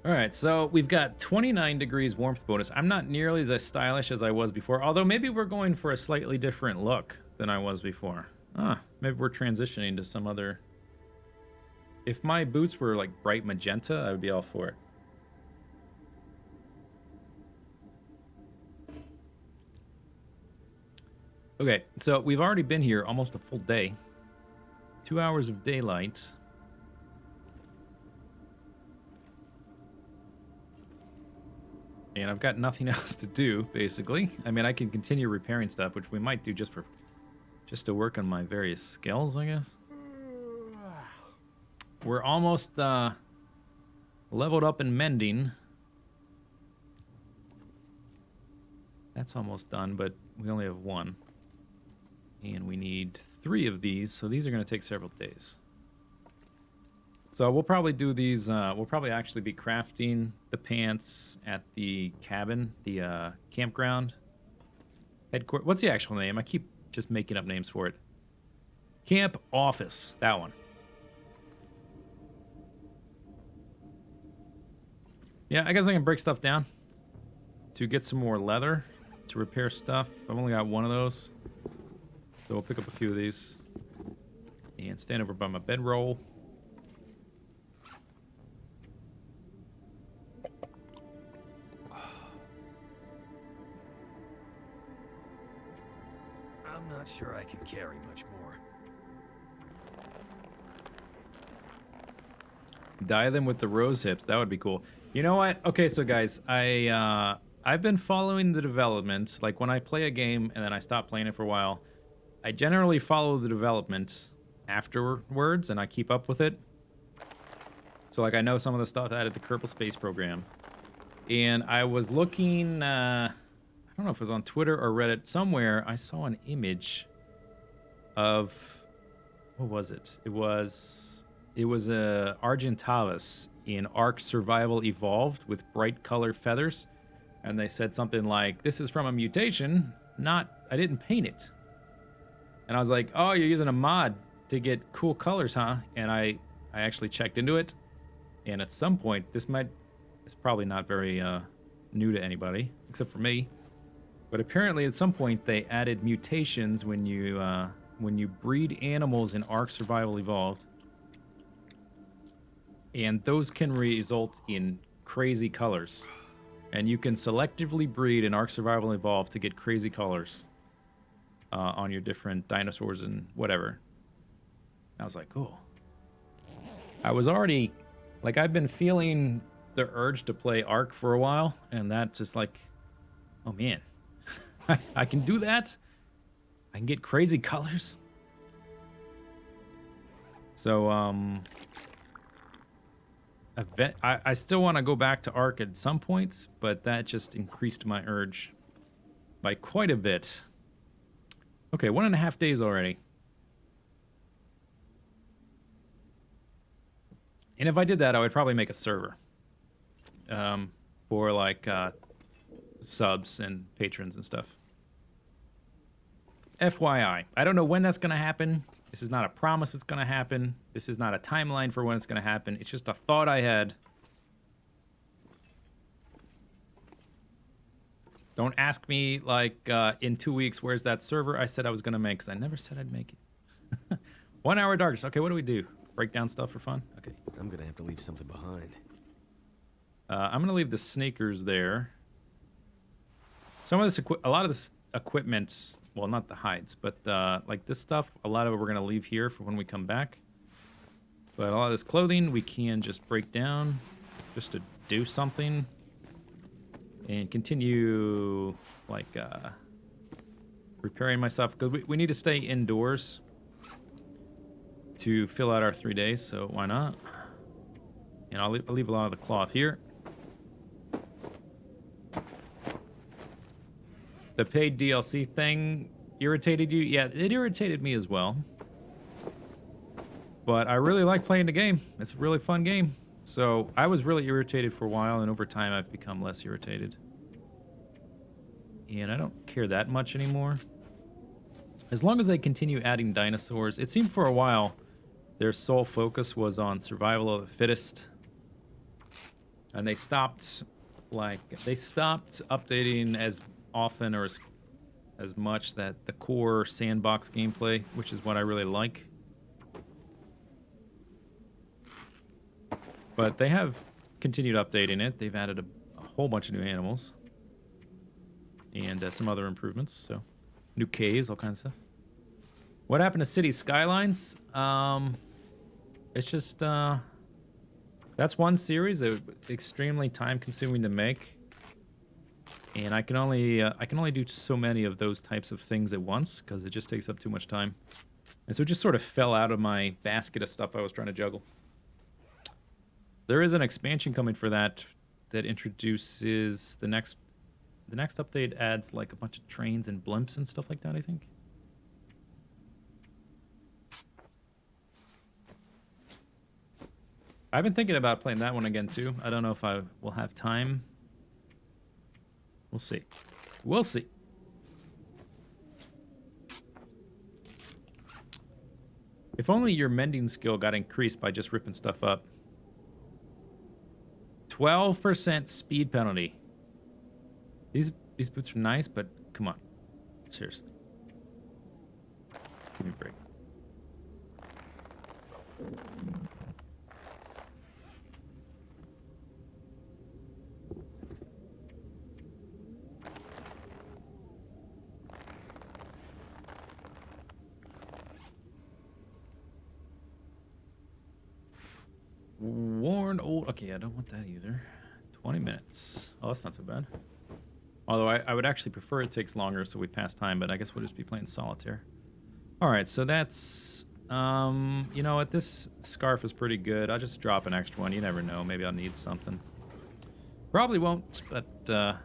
All right, so we've got 29 degrees warmth bonus. I'm not nearly as stylish as I was before, although maybe we're going for a slightly different look than I was before. Maybe we're transitioning to some other... If my boots were like bright magenta, I would be all for it. Okay, so we've already been here almost a full day. 2 hours of daylight. And I've got nothing else to do, basically. I mean, I can continue repairing stuff, which we might do just to work on my various skills, I guess. We're almost leveled up in mending. That's almost done, but we only have 1. And we need 3 of these, so these are going to take several days. So we'll probably do these, we'll probably actually be crafting the pants at the cabin, the campground. Headquarters. What's the actual name? I keep just making up names for it. Camp office, that one. Yeah, I guess I can break stuff down to get some more leather to repair stuff. I've only got 1 of those. So we'll pick up a few of these and stand over by my bedroll. I'm not sure I can carry much more. Dye them with the rose hips. That would be cool. You know what? Okay, so guys, I've been following the development. Like when I play a game and then I stop playing it for a while, I generally follow the development afterwards and I keep up with it. So like I know some of the stuff added to Kerbal Space Program. And I was looking, I don't know if it was on Twitter or Reddit, somewhere I saw an image of, what was it? It was a Argentavis in Ark Survival Evolved with bright color feathers. And they said something like, this is from a mutation, I didn't paint it. And I was like, oh, you're using a mod to get cool colors, huh? And I actually checked into it. And at some point, it's probably not very new to anybody, except for me. But apparently at some point, they added mutations when you breed animals in Ark Survival Evolved. And those can result in crazy colors. And you can selectively breed in Ark Survival Evolved to get crazy colors on your different dinosaurs and whatever. I was like, oh. I was already, like, I've been feeling the urge to play Ark for a while, and that's just like, oh man, I can do that? I can get crazy colors? So, I still want to go back to Ark at some point, but that just increased my urge by quite a bit. Okay, 1.5 days already. And if I did that, I would probably make a server for like subs and patrons and stuff. FYI, I don't know when that's going to happen. This is not a promise it's going to happen. This is not a timeline for when it's going to happen. It's just a thought I had. Don't ask me, like, in 2 weeks, where's that server I said I was going to make, because I never said I'd make it. 1 hour darkness. Okay, what do we do? Break down stuff for fun? Okay. I'm gonna have to leave something behind. I'm going to leave the sneakers there. Some of this, a lot of this equipment, well, not the hides, but like this stuff, a lot of it we're going to leave here for when we come back. But a lot of this clothing we can just break down just to do something. And continue, like, repairing myself. Because we need to stay indoors to fill out our 3 days, so why not? And I'll leave a lot of the cloth here. The paid DLC thing irritated you? Yeah, it irritated me as well. But I really like playing the game. It's a really fun game. So I was really irritated for a while, and over time I've become less irritated. And I don't care that much anymore. As long as they continue adding dinosaurs. It seemed for a while their sole focus was on survival of the fittest. And they stopped updating as often or as much that the core sandbox gameplay, which is what I really like. But they have continued updating it. They've added a whole bunch of new animals. And some other improvements. So, new caves, all kinds of stuff. What happened to City Skylines? It's just, that's one series that was extremely time-consuming to make. And I can only do so many of those types of things at once, because it just takes up too much time. And so it just sort of fell out of my basket of stuff I was trying to juggle. There is an expansion coming for that introduces the next update adds like a bunch of trains and blimps and stuff like that, I think. I've been thinking about playing that one again too. I don't know if I will have time. We'll see. We'll see. If only your mending skill got increased by just ripping stuff up. 12% speed penalty. These boots are nice, but come on. Seriously. Give me a break. Okay, I don't want that either. 20 minutes. Oh, that's not so bad. Although I would actually prefer it takes longer so we pass time, but I guess we'll just be playing solitaire. All right, so that's... you know what? This scarf is pretty good. I'll just drop an extra one. You never know. Maybe I'll need something. Probably won't, but...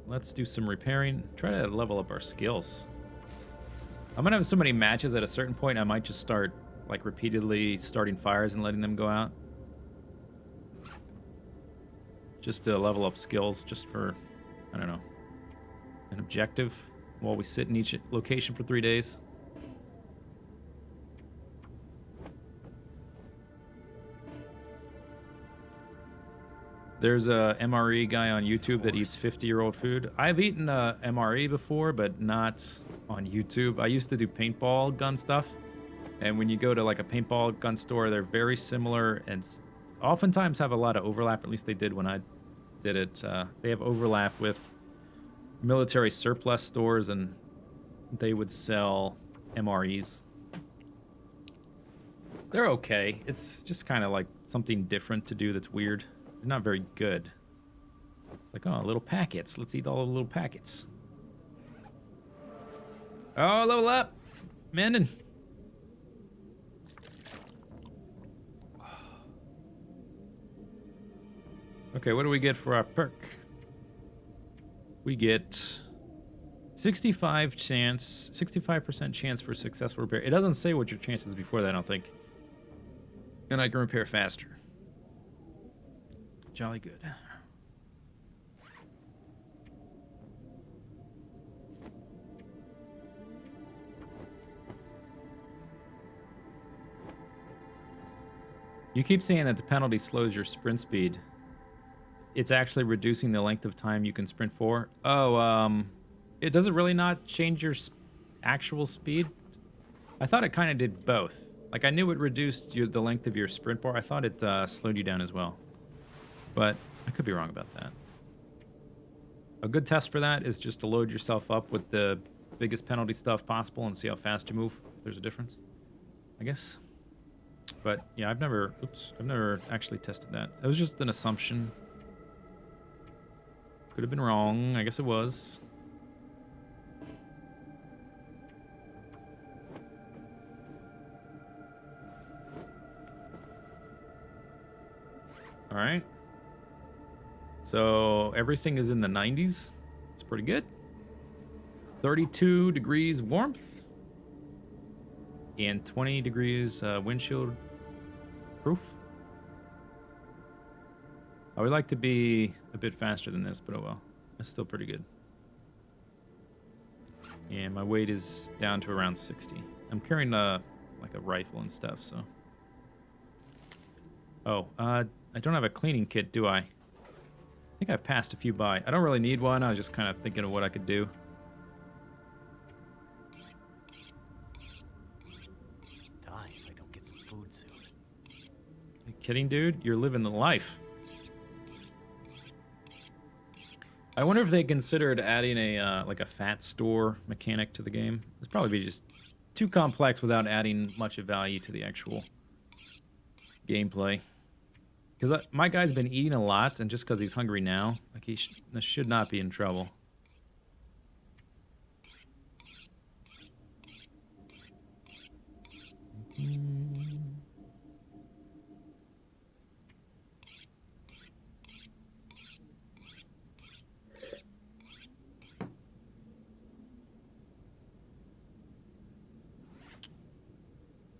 let's do some repairing. Try to level up our skills. I'm gonna have so many matches at a certain point, I might just start, like, repeatedly starting fires and letting them go out. Just to level up skills, just for, I don't know, an objective while we sit in each location for 3 days. There's a MRE guy on YouTube that eats 50-year-old food. I've eaten a MRE before, but not on YouTube. I used to do paintball gun stuff. And when you go to like a paintball gun store, they're very similar and oftentimes have a lot of overlap. At least they did when I did it. They have overlap with military surplus stores, and they would sell MREs. They're okay. It's just kind of like something different to do that's weird. They're not very good. It's like, oh, little packets. Let's eat all the little packets. Oh, level up. Mandan. Okay, what do we get for our perk? We get 65% chance for successful repair. It doesn't say what your chances before that, I don't think. And I can repair faster. Jolly good. You keep saying that the penalty slows your sprint speed. It's actually reducing the length of time you can sprint for. Oh, it doesn't really not change your actual speed. I thought it kind of did both. Like, I knew it reduced the length of your sprint bar. I thought it slowed you down as well. But I could be wrong about that. A good test for that is just to load yourself up with the biggest penalty stuff possible and see how fast you move. There's a difference, I guess. But yeah, I've never actually tested that. That was just an assumption. Could have been wrong. I guess it was. All right. So everything is in the 90s. It's pretty good. 32 degrees warmth. And 20 degrees windshield proof. I would like to be a bit faster than this, but oh well. It's still pretty good. And my weight is down to around 60. I'm carrying like a rifle and stuff, so. Oh, I don't have a cleaning kit, do I? I think I've passed a few by. I don't really need one. I was just kind of thinking of what I could do. Die if I don't get some food soon. Are you kidding, dude? You're living the life. I wonder if they considered adding a like a fat store mechanic to the game. It's probably be just too complex without adding much of value to the actual gameplay. Because my guy's been eating a lot, and just because he's hungry now, like he should not be in trouble.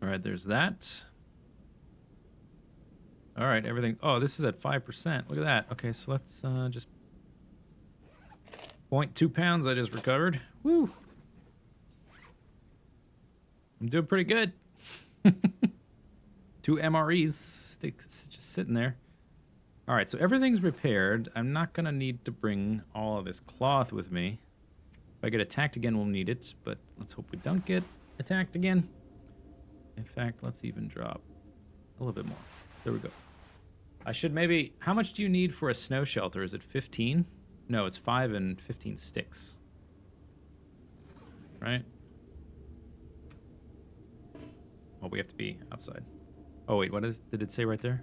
All right, there's that. All right, everything. Oh, this is at 5%. Look at that. Okay, so let's just 0.2 pounds I just recovered. Woo! I'm doing pretty good. 2 MREs just sitting there. All right, so everything's repaired. I'm not going to need to bring all of this cloth with me. If I get attacked again, we'll need it, but let's hope we don't get attacked again. In fact, let's even drop a little bit more. There we go. I should maybe... How much do you need for a snow shelter? Is it 15? No, it's 5 and 15 sticks. Right? Oh, we have to be outside. Oh, wait, did it say right there?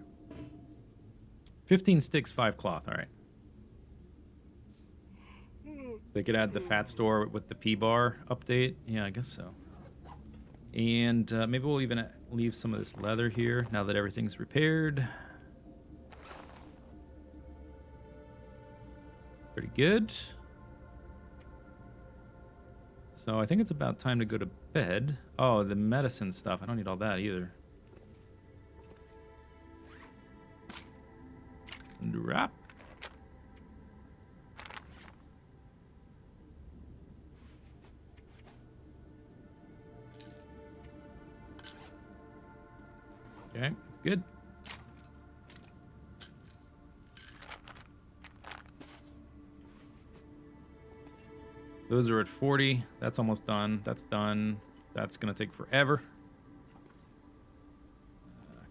15 sticks, 5 cloth. All right. They could add the fat store with the P-bar update. Yeah, I guess so. And maybe we'll even leave some of this leather here now that everything's repaired. Pretty good. So I think it's about time to go to bed. Oh, the medicine stuff. I don't need all that either. Drop. Okay, good. Those are at 40. That's almost done. That's done. That's going to take forever.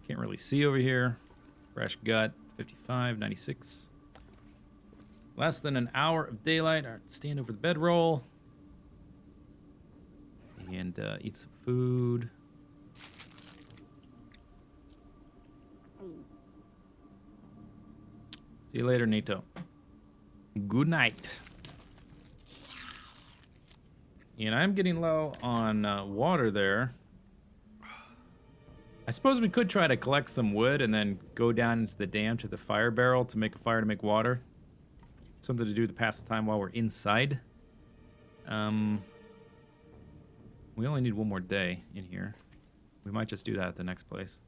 Can't really see over here. Fresh gut, 55, 96. Less than an hour of daylight. All right, stand over the bedroll. And eat some food. See you later, Nito. Good night. And I'm getting low on water there. I suppose we could try to collect some wood and then go down into the dam to the fire barrel to make a fire to make water. Something to do to pass the time while we're inside. We only need one more day in here. We might just do that at the next place.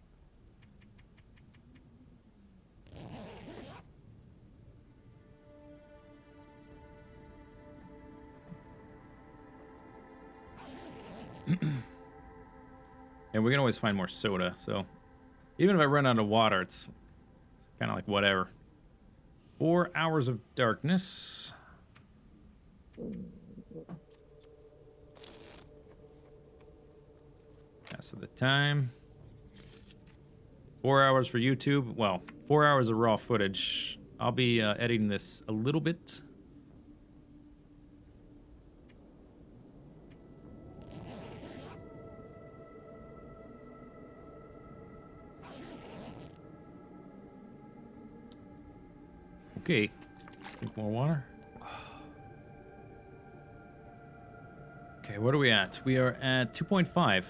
And we can always find more soda, so even if I run out of water, it's kind of like whatever. 4 hours of darkness. Pass of the time. 4 hours for YouTube. Well, 4 hours of raw footage. I'll be editing this a little bit. Okay, drink more water. Okay, what are we at? We are at 2.5. All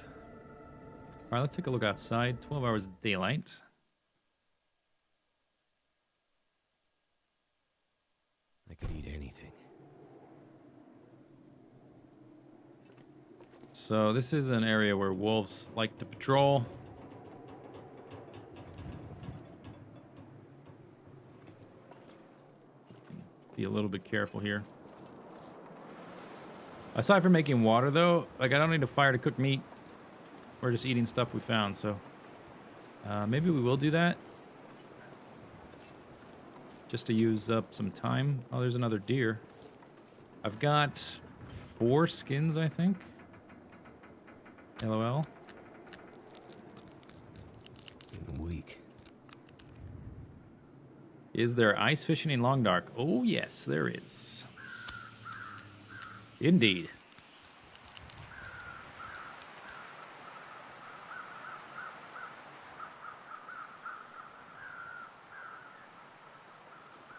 right, let's take a look outside. 12 hours of daylight. I could eat anything. So this is an area where wolves like to patrol. Be a little bit careful here. Aside from making water, though, like I don't need a fire to cook meat. We're just eating stuff we found, so maybe we will do that. Just to use up some time. Oh, there's another deer. I've got 4 skins, I think. LOL. I'm weak. Is there ice fishing in Long Dark? Oh, yes, there is. Indeed.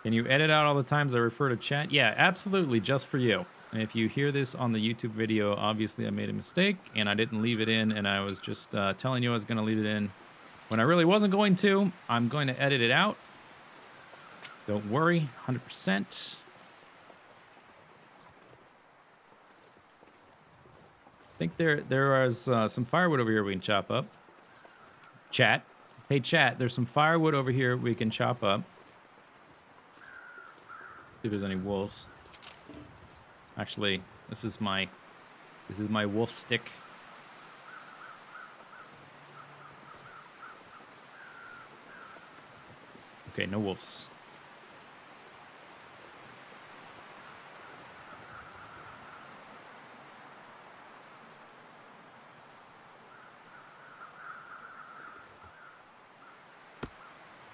Can you edit out all the times I refer to chat? Yeah, absolutely, just for you. And if you hear this on the YouTube video, obviously I made a mistake, and I didn't leave it in, and I was just telling you I was going to leave it in when I really wasn't going to. I'm going to edit it out. Don't worry, 100%. I think there is some firewood over here we can chop up. Chat. Hey, chat, there's some firewood over here we can chop up. See if there's any wolves. Actually, this is my wolf stick. Okay, no wolves.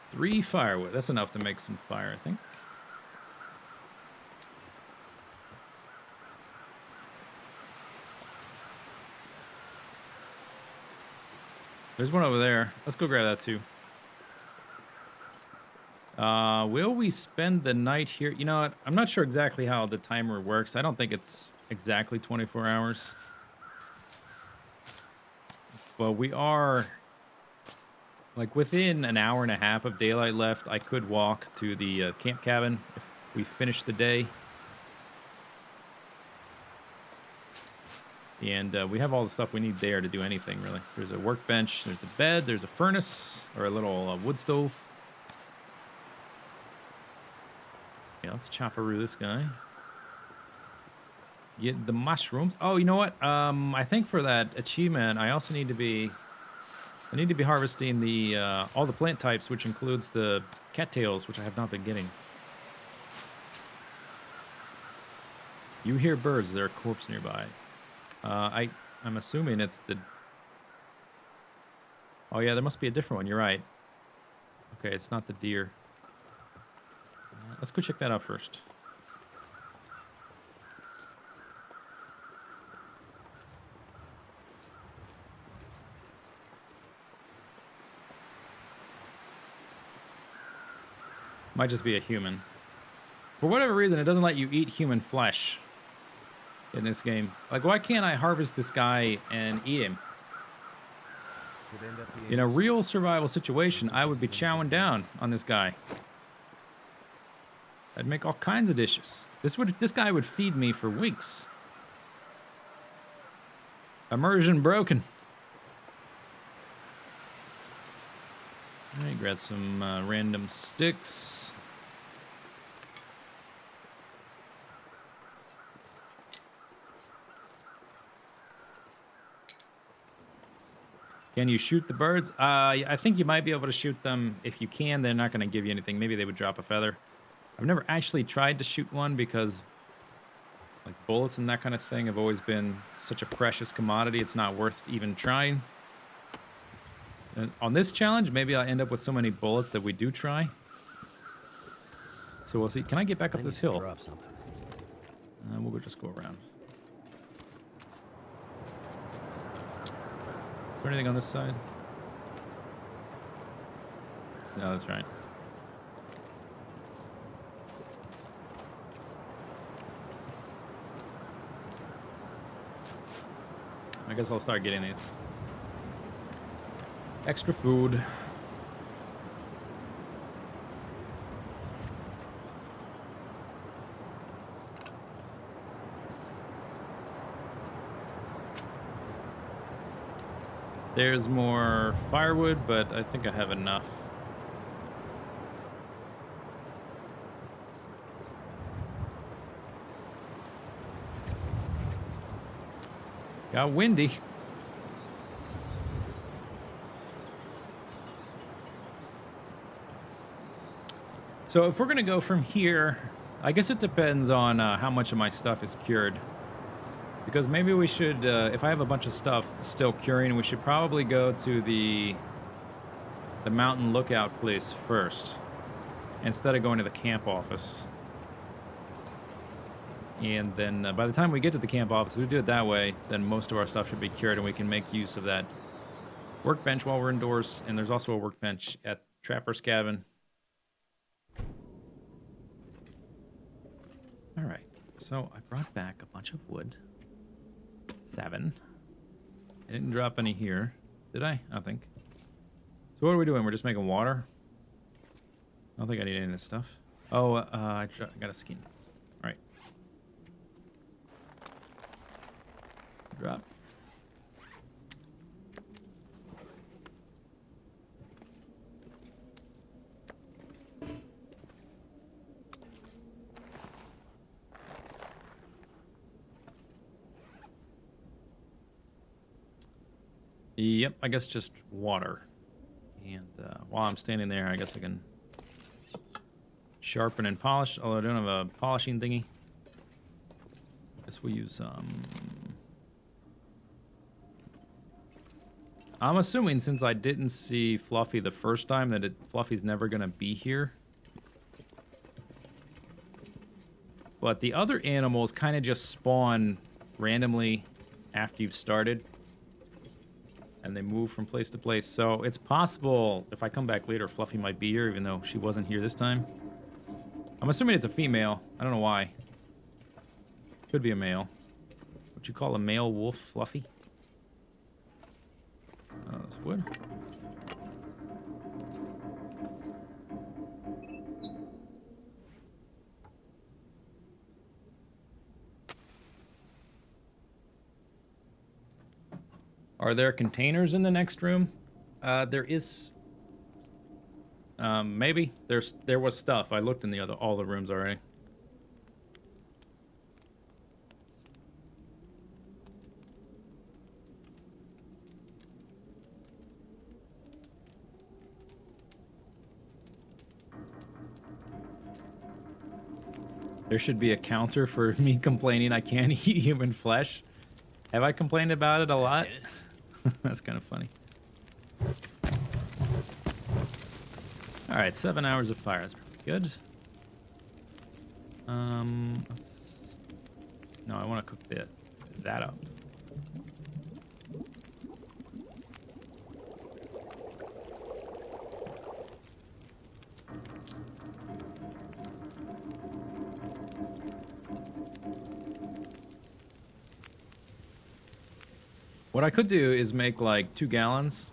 Three firewood. That's enough to make some fire, I think. There's one over there. Let's go grab that too. Will we spend the night here? You know what? I'm not sure exactly how the timer works. I don't think it's exactly 24 hours. But we are like within an hour and a half of daylight left. I could walk to the camp cabin if we finish the day. And we have all the stuff we need there to do anything, really. There's a workbench, there's a bed, there's a furnace, or a little wood stove. Yeah, let's chopperoo this guy. Get the mushrooms. Oh, you know what? I think for that achievement, I also need to be... I need to be harvesting the all the plant types, which includes the cattails, which I have not been getting. You hear birds. There's a corpse nearby. I'm assuming it's the... Oh, yeah, there must be a different one. You're right. Okay, it's not the deer. Let's go check that out first. Might just be a human. For whatever reason, it doesn't let you eat human flesh in this game. Like, why can't I harvest this guy and eat him? In a real survival situation, I would be chowing down on this guy. I'd make all kinds of dishes. This guy would feed me for weeks. Immersion broken. All right, grab some random sticks. Can you shoot the birds? I think you might be able to shoot them. If you can, they're not going to give you anything. Maybe they would drop a feather. I've never actually tried to shoot one because like bullets and that kind of thing have always been such a precious commodity. It's not worth even trying. And on this challenge, maybe I'll end up with so many bullets that we do try. So we'll see. Can I get back up this hill? Drop something. We'll just go around. Is there anything on this side? No, that's right. I guess I'll start getting these. Extra food. There's more firewood, but I think I have enough. Got windy. So if we're going to go from here, I guess it depends on how much of my stuff is cured. Because maybe we should, if I have a bunch of stuff still curing, we should probably go to the mountain lookout place first, instead of going to the camp office. And then by the time we get to the camp office, if we do it that way, then most of our stuff should be cured, and we can make use of that workbench while we're indoors. And there's also a workbench at Trapper's Cabin. All right, so I brought back a bunch of wood. 7. I didn't drop any here. Did I? I don't think. So what are we doing? We're just making water? I don't think I need any of this stuff. Oh, I got a skin. All right. Drop. Yep, I guess just water. And while I'm standing there, I guess I can sharpen and polish, although I don't have a polishing thingy. I guess we'll use... I'm assuming since I didn't see Fluffy the first time that Fluffy's never going to be here. But the other animals kind of just spawn randomly after you've started. and they move from place to place. So it's possible if I come back later, Fluffy might be here, even though she wasn't here this time. I'm assuming it's a female. I don't know why. Could be a male. What you call a male wolf, Fluffy? Oh, this wood. Are there containers in the next room? There is. Maybe there was stuff. I looked in all the rooms already. There should be a counter for me complaining I can't eat human flesh. Have I complained about it a lot? That's kind of funny. All right, 7 hours of fire. That's pretty good. No, I want to cook that up. What I could do is make like 2 gallons,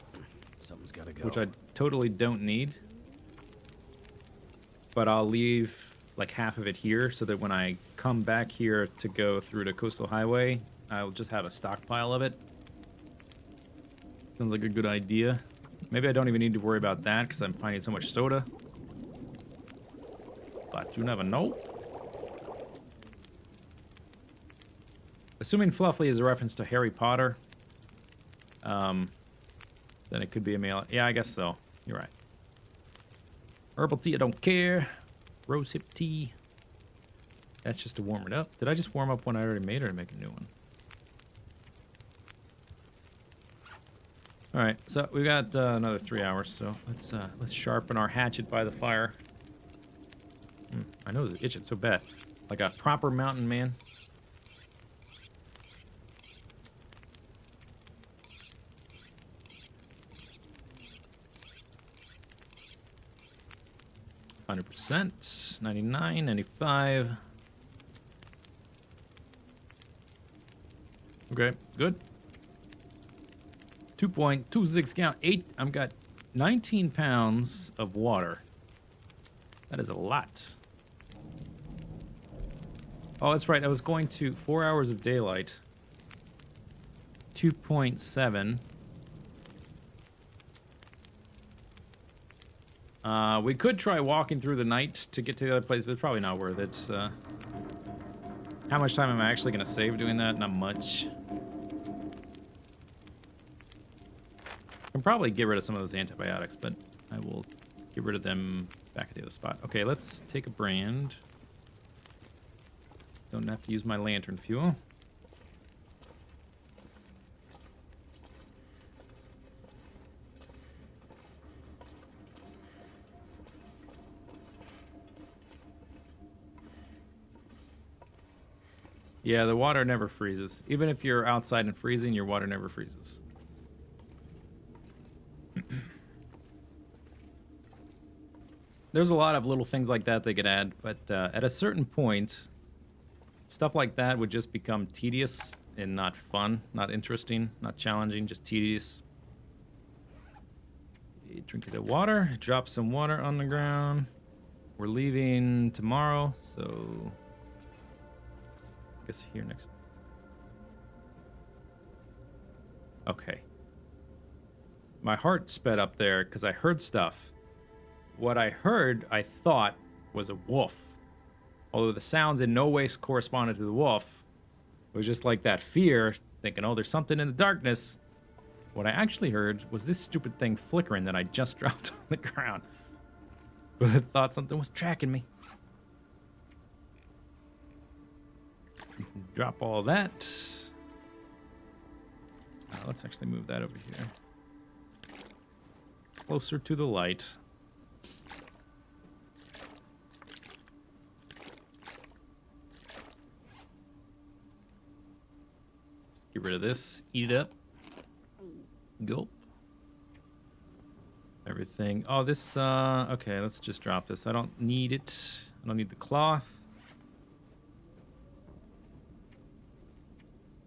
Something's gotta go. which I totally don't need. But I'll leave like half of it here so that when I come back here to go through the coastal highway, I'll just have a stockpile of it. Sounds like a good idea. Maybe I don't even need to worry about that because I'm finding so much soda. But you never know. Assuming Fluffy is a reference to Harry Potter, then it could be a male. Yeah, I guess so. You're right. Herbal tea, I don't care. Rose hip tea. That's just to warm it up. Did I just warm up one I already made or to make a new one? All right, so we got another 3 hours. So let's sharpen our hatchet by the fire. I know it's itching so bad, like a proper mountain man. %, 99, 95. Okay, good. 2.26 gallon, 8. I've got 19 pounds of water. That is a lot. Oh, that's right. I was going to 4 hours of daylight. 2.7. We could try walking through the night to get to the other place, but it's probably not worth it. How much time am I actually going to save doing that? Not much. I can probably get rid of some of those antibiotics, but I will get rid of them back at the other spot. Okay, let's take a brand. Don't have to use my lantern fuel. Yeah, the water never freezes. Even if you're outside and freezing, your water never freezes. There's a lot of little things like that they could add, but at a certain point, stuff like that would just become tedious and not fun, not interesting, not challenging, just tedious. Drink the water, drop some water on the ground. We're leaving tomorrow, so I guess here next. Okay. My heart sped up there because I heard stuff. What I heard, I thought, was a wolf. Although the sounds in no way corresponded to the wolf. It was just like that fear, thinking, oh, there's something in the darkness. What I actually heard was this stupid thing flickering that I just dropped on the ground. But I thought something was tracking me. Drop all that. Let's actually move that over here. Closer to the light. Get rid of this. Eat it up. Gulp. Everything. Oh, this, okay, let's just drop this. I don't need it. I don't need the cloth.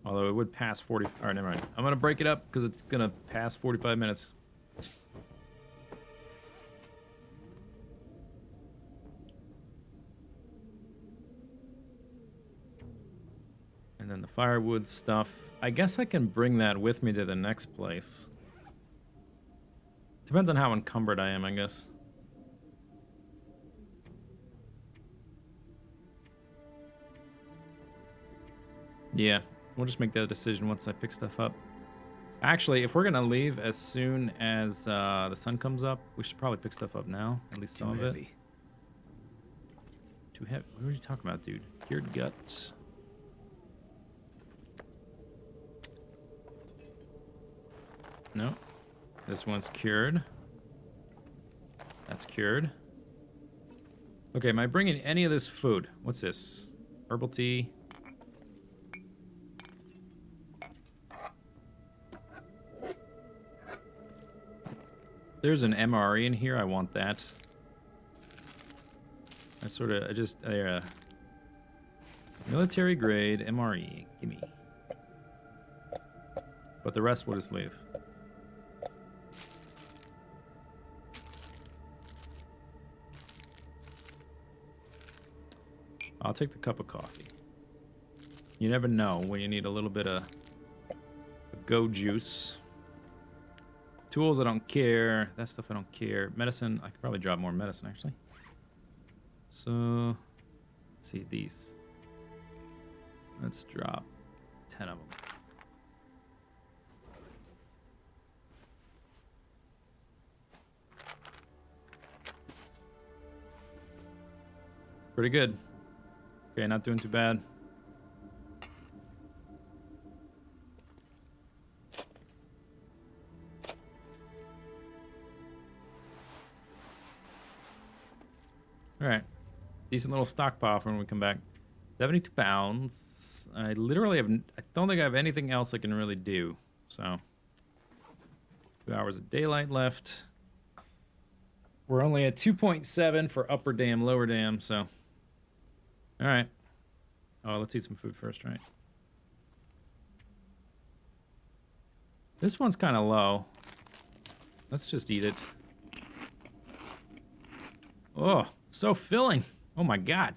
Although it would pass 40... All right, never mind. I'm going to break it up because it's going to pass 45 minutes. And then the firewood stuff. I guess I can bring that with me to the next place. Depends on how encumbered I am, I guess. Yeah, we'll just make that decision once I pick stuff up. Actually, if we're going to leave as soon as the sun comes up, we should probably pick stuff up now. At least some of it. Too heavy. What are you talking about, dude? Cured guts. No. This one's cured. That's cured. Okay, am I bringing any of this food? What's this? Herbal tea. There's an MRE in here. I want that. I just... military grade MRE. Gimme. But the rest we'll just leave. I'll take the cup of coffee. You never know when you need a little bit of go juice. Tools, I don't care. That stuff, I don't care. Medicine, I could probably drop more medicine, actually. So, let's see, these. Let's drop 10 of them. Pretty good. Okay, not doing too bad. All right. Decent little stockpile for when we come back. 72 pounds. I literally have... I don't think I have anything else I can really do. So, 2 hours of daylight left. We're only at 2.7 for upper dam, lower dam, so... All right. Oh, let's eat some food first, right? This one's kind of low. Let's just eat it. Oh, so filling. Oh my God.